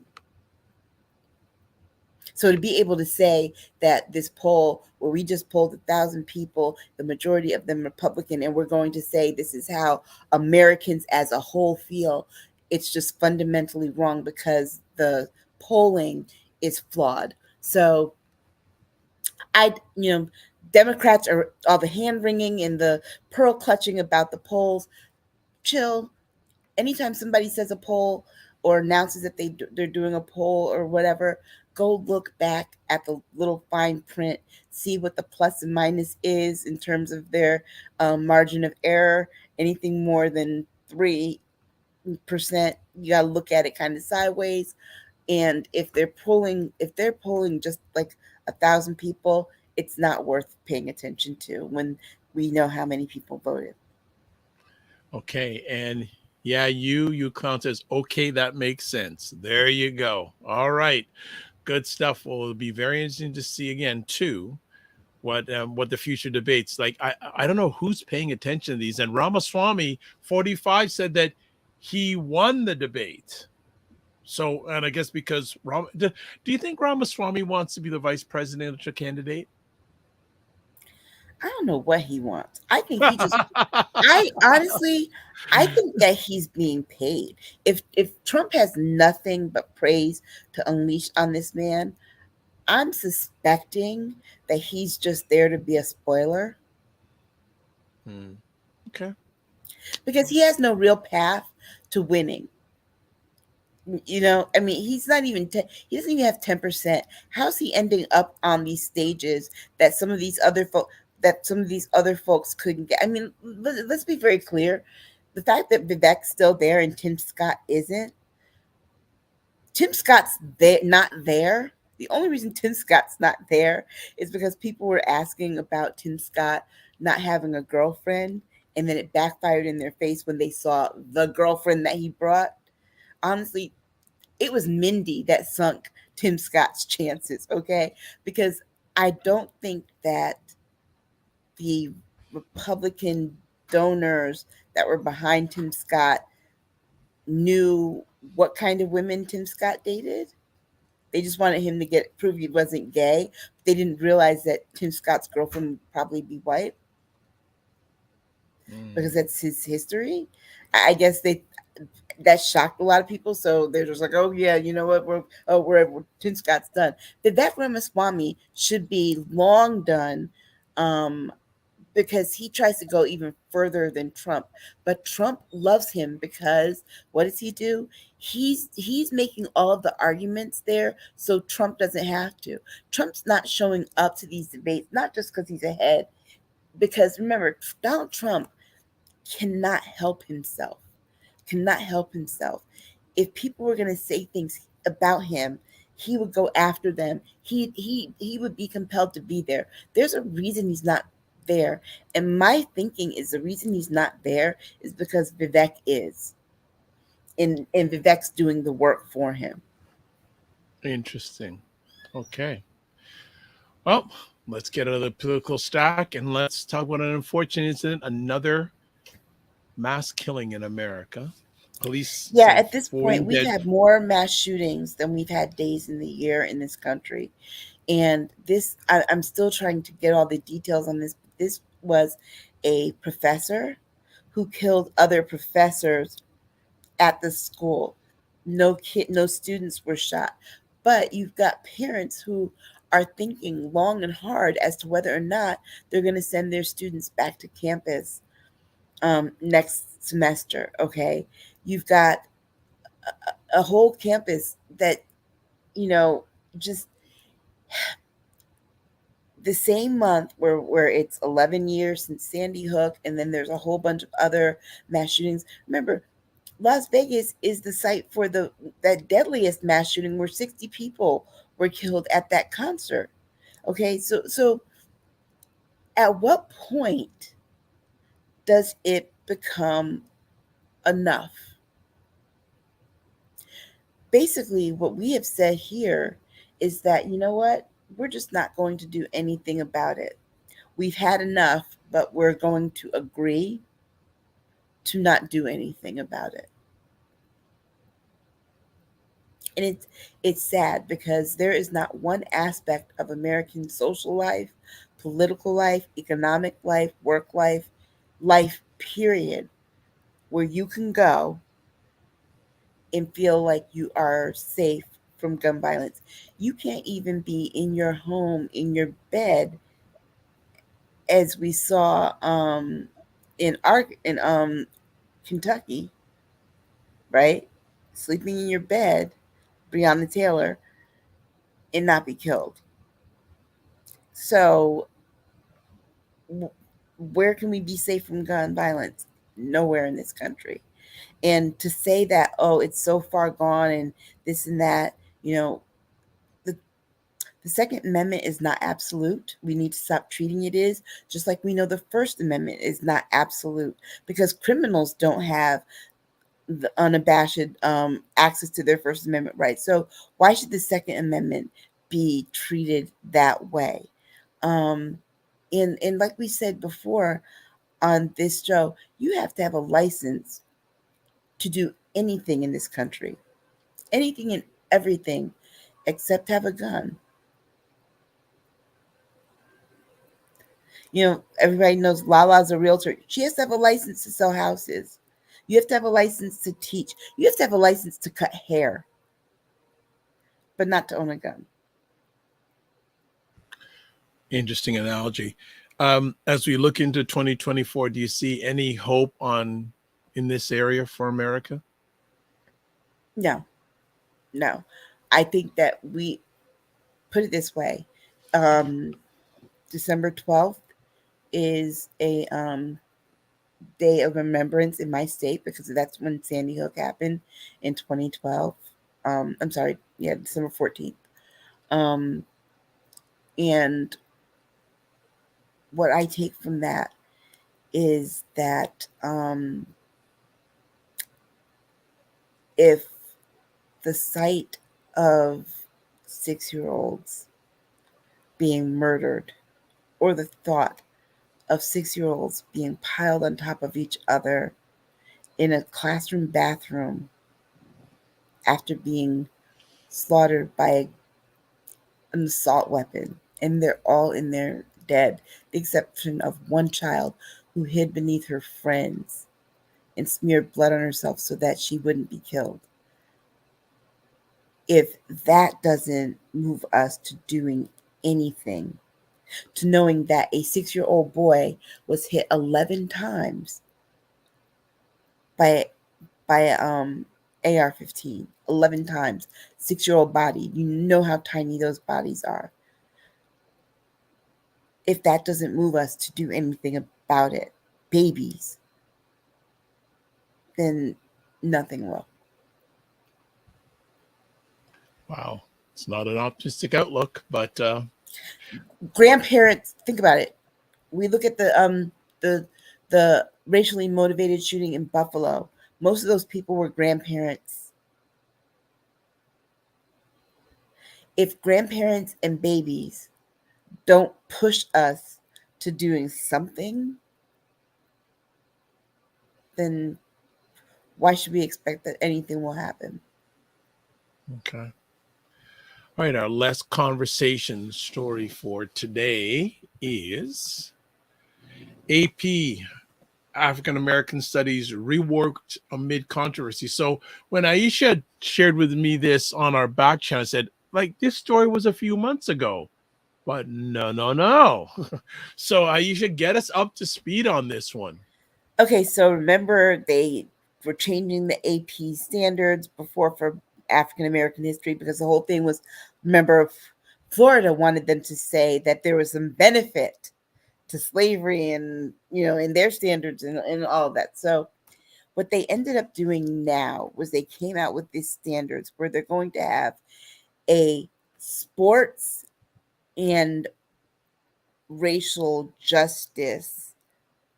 So to be able to say that this poll, where we just polled 1,000 people, the majority of them Republican, and we're going to say this is how Americans as a whole feel, it's just fundamentally wrong because the polling is flawed. So Democrats are all the hand wringing and the pearl clutching about the polls. Chill. Anytime somebody says a poll or announces that they're doing a poll or whatever, go look back at the little fine print, see what the plus and minus is in terms of their margin of error. Anything more than 3%, you got to look at it kind of sideways. And if they're polling just like 1,000 people, it's not worth paying attention to when we know how many people voted. Okay, and yeah, you clown says, okay, that makes sense. There you go. All right, good stuff. Well, it'll be very interesting to see again too what the future debates. Like I don't know who's paying attention to these. And Ramaswamy 45 said that he won the debate. So, and I guess because do you think Ramaswamy wants to be the vice presidential candidate? I don't know what he wants. I think he just I honestly, I think that he's being paid. If Trump has nothing but praise to unleash on this man, I'm suspecting that he's just there to be a spoiler. Okay. Because he has no real path to winning. You know, I mean, he's not even he doesn't even have 10%. How's he ending up on these stages that some of these other folks couldn't get? I mean, let's be very clear. The fact that Vivek's still there and Tim Scott isn't. Tim Scott's not there. The only reason Tim Scott's not there is because people were asking about Tim Scott not having a girlfriend, and then it backfired in their face when they saw the girlfriend that he brought. Honestly, it was Mindy that sunk Tim Scott's chances, okay? Because I don't think that the Republican donors that were behind Tim Scott knew what kind of women Tim Scott dated. They just wanted him to prove he wasn't gay. They didn't realize that Tim Scott's girlfriend would probably be white because that's his history. I guess that shocked a lot of people. So they're just like, oh yeah, you know what? We're Tim Scott's done. Vivek Ramaswamy should be long done, because he tries to go even further than Trump. But Trump loves him because what does he do? He's making all of the arguments there, so Trump doesn't have to. Trump's not showing up to these debates, not just because he's ahead, because remember, Donald Trump cannot help himself. If people were going to say things about him, he would go after them. He would be compelled to be there. There's a reason he's not there. And my thinking is the reason he's not there is because Vivek is. And Vivek's doing the work for him. Interesting. Okay. Well, let's get out of the political stack and let's talk about an unfortunate incident, another mass killing in America. Police. Yeah, at this point, we've had more mass shootings than we've had days in the year in this country. And this, I'm still trying to get all the details on this. This was a professor who killed other professors at the school. No students were shot. But you've got parents who are thinking long and hard as to whether or not they're going to send their students back to campus next semester. Okay, you've got a whole campus that, just the same month where it's 11 years since Sandy Hook, and then there's a whole bunch of other mass shootings. Remember, Las Vegas is the site for that deadliest mass shooting where 60 people were killed at that concert. Okay, so at what point does it become enough? Basically, what we have said here is that, you know what? We're just not going to do anything about it. We've had enough, but we're going to agree to not do anything about it. And it's sad because there is not one aspect of American social life, political life, economic life, work life, period, where you can go and feel like you are safe from gun violence. You can't even be in your home, in your bed, as we saw in Kentucky, right? Sleeping in your bed, Breonna Taylor, and not be killed. So where can we be safe from gun violence? Nowhere in this country. And to say that, oh, it's so far gone and this and that, the Second Amendment is not absolute. We need to stop treating it as, just like we know the First Amendment is not absolute, because criminals don't have the unabashed access to their First Amendment rights. So why should the Second Amendment be treated that way? And like we said before on this show, you have to have a license to do anything in this country, anything and everything, except have a gun. Everybody knows LaLa's a realtor. She has to have a license to sell houses. You have to have a license to teach. You have to have a license to cut hair, but not to own a gun. Interesting analogy. As we look into 2024, do you see any hope in this area for America? No. I think that we put it this way. December 12th is a day of remembrance in my state because that's when Sandy Hook happened in 2012. I'm sorry, yeah, December 14th. And what I take from that is that if the sight of 6-year-olds being murdered or the thought of 6-year-olds being piled on top of each other in a classroom bathroom after being slaughtered by an assault weapon, and they're all in there dead, the exception of one child who hid beneath her friends and smeared blood on herself so that she wouldn't be killed. If that doesn't move us to doing anything, to knowing that a 6-year-old boy was hit 11 times by AR-15, 11 times, 6-year-old body. You know how tiny those bodies are. If that doesn't move us to do anything about it, babies, then nothing will. Wow. It's not an optimistic outlook, but grandparents, think about it. We look at the racially motivated shooting in Buffalo. Most of those people were grandparents. If grandparents and babies don't push us to doing something, then why should we expect that anything will happen? okay. All right, our last conversation story for today is AP African American Studies reworked amid controversy. So when Aisha shared with me this on our back channel, I said, like, this story was a few months ago. But no. So Aisha, get us up to speed on this one. Okay, so remember they were changing the AP standards before for African American history because the whole thing was, remember, Florida wanted them to say that there was some benefit to slavery and, in their standards and all of that. So what they ended up doing now was they came out with these standards where they're going to have a sports and racial justice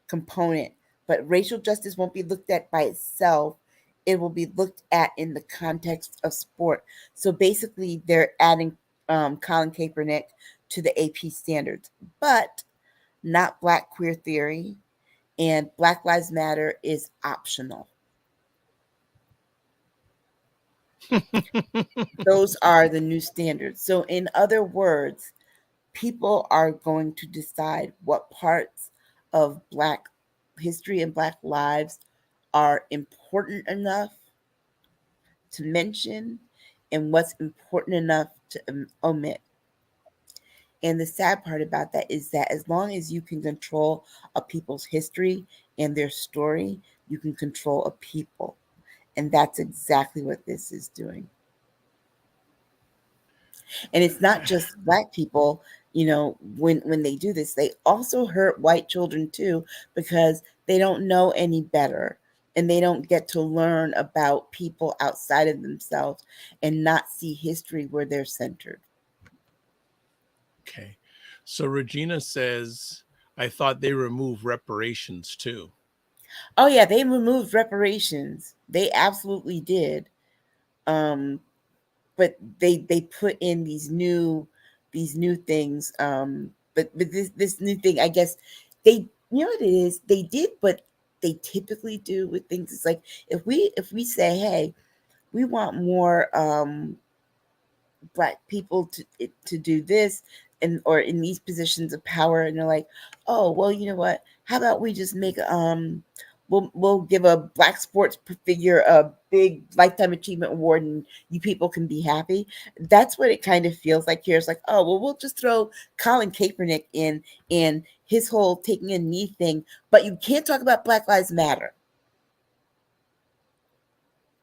component, but racial justice won't be looked at by itself. It will be looked at in the context of sport. So basically, they're adding Colin Kaepernick to the AP standards, but not Black queer theory, and Black Lives Matter is optional. Those are the new standards. So in other words, people are going to decide what parts of Black history and Black lives are important enough to mention and what's important enough to omit. And the sad part about that is that as long as you can control a people's history and their story, you can control a people. And that's exactly what this is doing. And it's not just Black people, when they do this, they also hurt white children too, because they don't know any better and they don't get to learn about people outside of themselves and not see history where they're centered. Okay. So Regina says, I thought they removed reparations too. Oh yeah, they removed reparations. They absolutely did. But they put in these new things. but this new thing, I guess they, you know what it is, they did what they typically do with things. It's like if we say, hey, we want more Black people to do this, and or in these positions of power, and they're like, oh well, you know what, how about we just make we'll give a Black sports figure a big lifetime achievement award, and you people can be happy. That's what it kind of feels like here. It's like, oh well, we'll just throw Colin Kaepernick in and his whole taking a knee thing, but you can't talk about Black Lives Matter.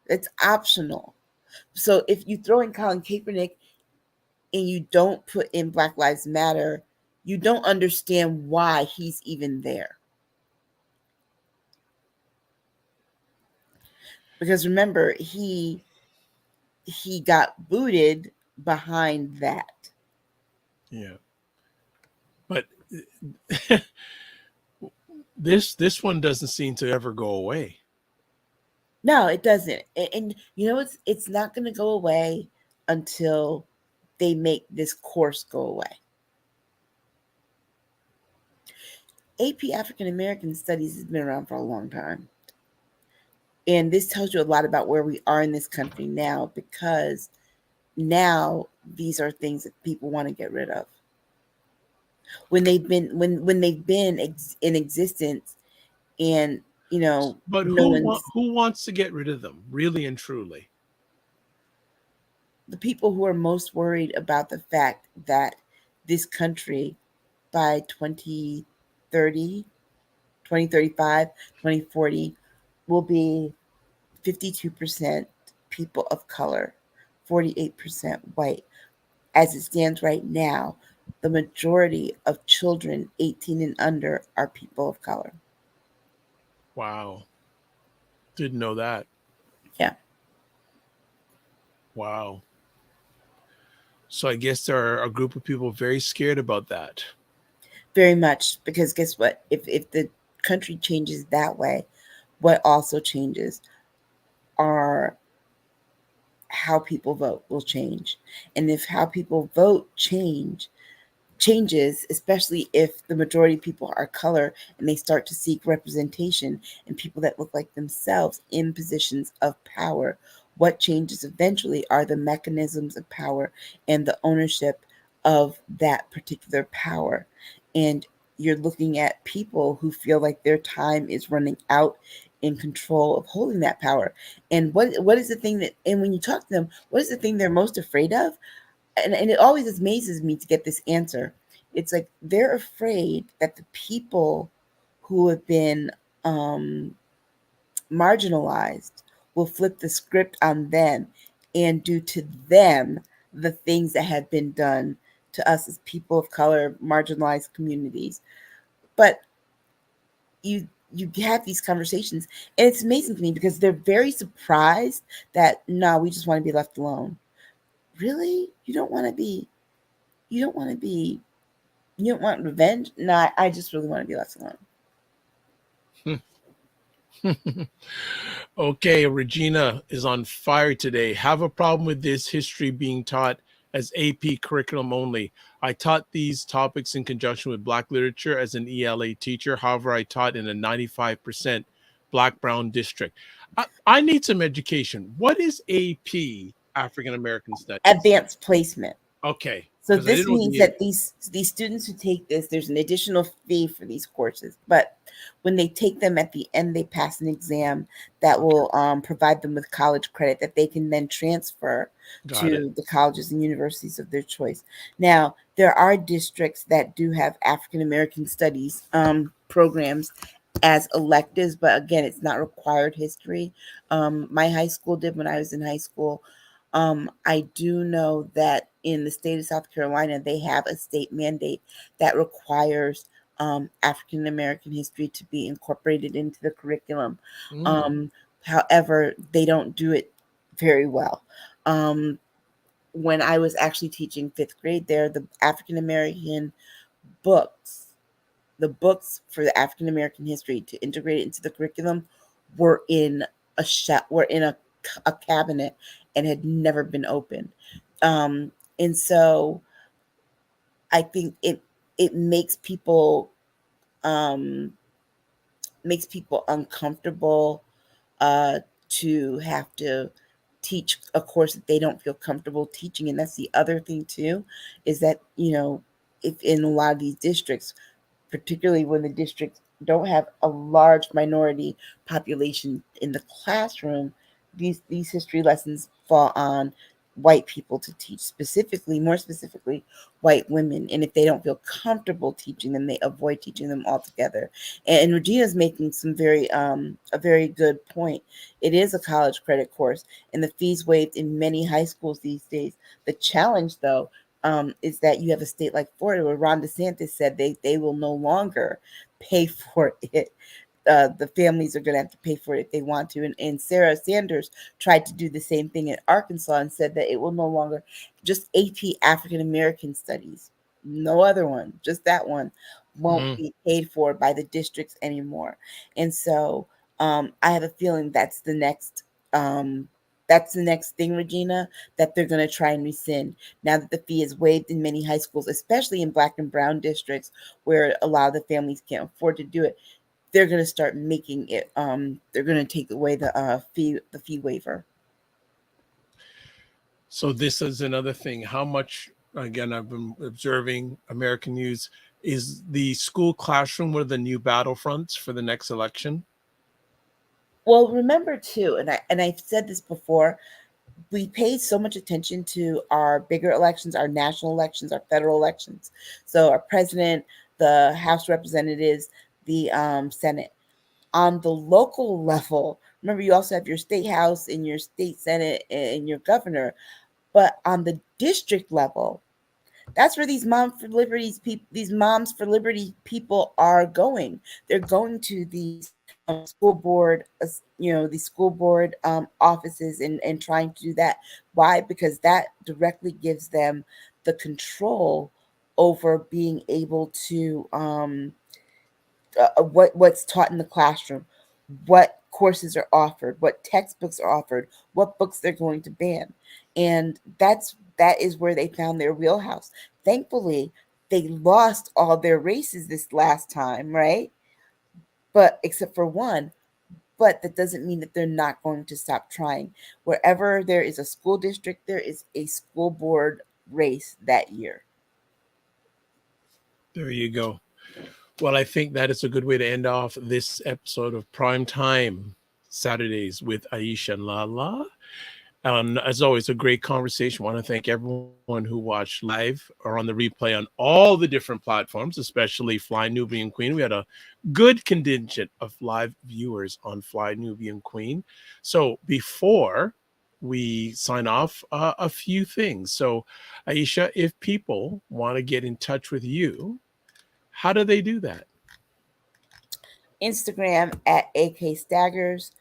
It's optional. So if you throw in Colin Kaepernick and you don't put in Black Lives Matter, you don't understand why he's even there. Because remember, he got booted behind that. Yeah. But this one doesn't seem to ever go away. No, it doesn't. And you know, it's not going to go away until they make this course go away. AP African American Studies has been around for a long time. And this tells you a lot about where we are in this country now, because now these are things that people want to get rid of. When they've been in existence, and you know, But who wants to get rid of them, really and truly? The people who are most worried about the fact that this country by 2030, 2035, 2040 will be 52% people of color, 48% white. As it stands right now, the majority of children 18 and under are people of color. Wow. Didn't know that. Yeah. Wow. So I guess there are a group of people very scared about that. Very much, because guess what? If the country changes that way, what also changes are how people vote will change. And if how people vote changes, especially if the majority of people are color and they start to seek representation and people that look like themselves in positions of power, what changes eventually are the mechanisms of power and the ownership of that particular power. And you're looking at people who feel like their time is running out in control of holding that power. And what is the thing that, and when you talk to them, what is the thing they're most afraid of? And it always amazes me to get this answer. It's like they're afraid that the people who have been marginalized will flip the script on them and do to them the things that have been done to us as people of color, marginalized communities. But you have these conversations, and it's amazing to me because they're very surprised that no, we just want to be left alone. Really? You don't want revenge? No, I just really want to be left alone. Okay, Regina is on fire today. Have a problem with this history being taught as AP curriculum only. I taught these topics in conjunction with Black literature as an ELA teacher. However, I taught in a 95% Black-brown district. I need some education. What is AP, African American Studies? Advanced placement. Okay. So this means that these students who take this, there's an additional fee for these courses. But when they take them at the end, they pass an exam that will provide them with college credit that they can then transfer to the colleges and universities of their choice. Now, there are districts that do have African American Studies programs as electives, but again, it's not required history. My high school did when I was in high school. I do know that in the state of South Carolina, they have a state mandate that requires African American history to be incorporated into the curriculum. However, they don't do it very well. When I was actually teaching 5th grade there, the African American books, the books for the African American history to integrate it into the curriculum were in a cabinet and had never been opened. And so I think it makes people uncomfortable to have to teach a course that they don't feel comfortable teaching. And that's the other thing too, is that, if in a lot of these districts, particularly when the districts don't have a large minority population in the classroom, these history lessons fall on white people to teach, more specifically white women. And if they don't feel comfortable teaching them, they avoid teaching them altogether. And Regina's making a very good point. It is a college credit course, and the fees waived in many high schools these days. The challenge, though, is that you have a state like Florida where Ron DeSantis said they will no longer pay for it. The families are going to have to pay for it if they want to. And Sarah Sanders tried to do the same thing in Arkansas and said that it will no longer, just AP African American Studies, no other one, just that one, won't be paid for by the districts anymore. And so I have a feeling that's the next thing, Regina, that they're going to try and rescind now that the fee is waived in many high schools, especially in Black and brown districts where a lot of the families can't afford to do it. They're going to start making it. They're going to take away the fee waiver. So this is another thing. How much, again, I've been observing American news. Is the school classroom one of the new battlefronts for the next election? Well, remember too, and I've said this before, we pay so much attention to our bigger elections, our national elections, our federal elections. So our president, the House Representatives, the Senate. On the local level, remember, you also have your state house and your state senate and your governor. But on the district level, that's where these moms for liberty people are going. They're going to these school board, offices and trying to do that. Why? Because that directly gives them the control over being able to what's taught in the classroom, what courses are offered, what textbooks are offered, what books they're going to ban. And that is where they found their wheelhouse. Thankfully, they lost all their races this last time, right? But except for one. But that doesn't mean that they're not going to stop trying. Wherever there is a school district, there is a school board race that year. There you go. Well, I think that is a good way to end off this episode of Primetime Saturdays with Aisha and LaLa. As always, a great conversation. I want to thank everyone who watched live or on the replay on all the different platforms, especially Fly Nubian Queen. We had a good contingent of live viewers on Fly Nubian Queen. So before we sign off, a few things. So Aisha, if people want to get in touch with you, how do they do that? Instagram at AK Staggers.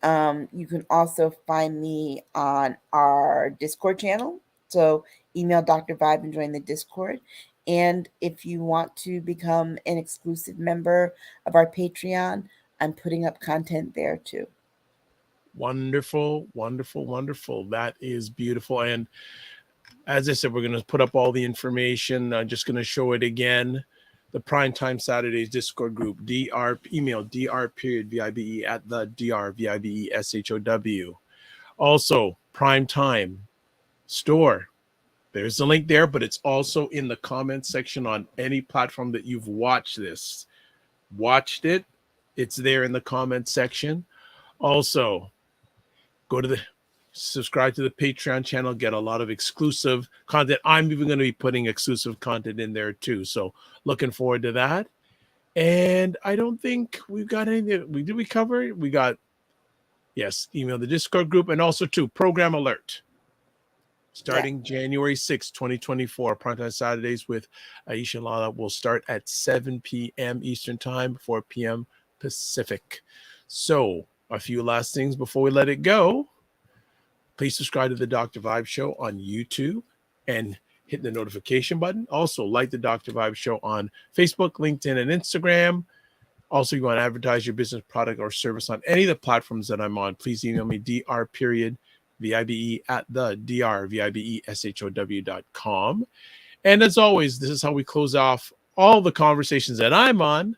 You can also find me on our Discord channel. So email Dr. Vibe and join the Discord. And if you want to become an exclusive member of our Patreon, I'm putting up content there too. Wonderful, wonderful, wonderful. That is beautiful. And as I said, we're going to put up all the information. I'm just going to show it again. The Primetime Saturdays Discord group, email dr.vibe at the drvibeshow. Also, Primetime store. There's a link there, but it's also in the comments section on any platform that you've watched this. Watched it. It's there in the comments section. Also, subscribe to the Patreon channel, get a lot of exclusive content. I'm even going to be putting exclusive content in there too. So looking forward to that. And I don't think we've got anything. Did we cover it? We got, yes, email the Discord group, and also too, program alert. Starting January 6th, 2024, Primetime Saturdays with Aisha and LaLa will start at 7 p.m. Eastern Time, 4 p.m. Pacific. So a few last things before we let it go. Please subscribe to the Dr. Vibe Show on YouTube and hit the notification button. Also, like the Dr. Vibe Show on Facebook, LinkedIn, and Instagram. Also, you want to advertise your business, product, or service on any of the platforms that I'm on, please email me dr.vibe at the drvibeshow.com. And as always, this is how we close off all the conversations that I'm on.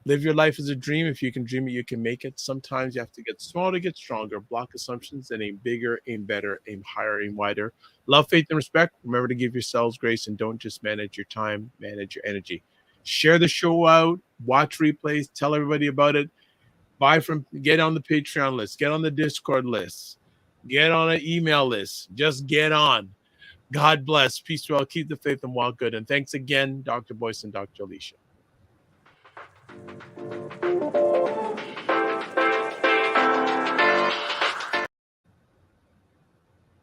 Live your life as a dream. If you can dream it, you can make it. Sometimes you have to get small to get stronger. Block assumptions and aim bigger, aim better, aim higher, aim wider. Love, faith, and respect. Remember to give yourselves grace and don't just manage your time, manage your energy. Share the show out, watch replays, tell everybody about it. Get on the Patreon list, get on the Discord list, get on an email list. Just get on. God bless. Peace to all. Keep the faith and walk good. And thanks again, Dr. Boyce and Dr. Alicia.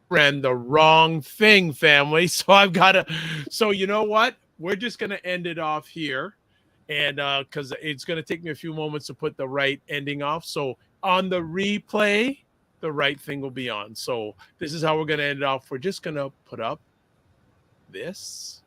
Ran the wrong thing, family. So you know what? We're just gonna end it off here. And because it's gonna take me a few moments to put the right ending off. So on the replay, the right thing will be on. So this is how we're gonna end it off. We're just gonna put up this.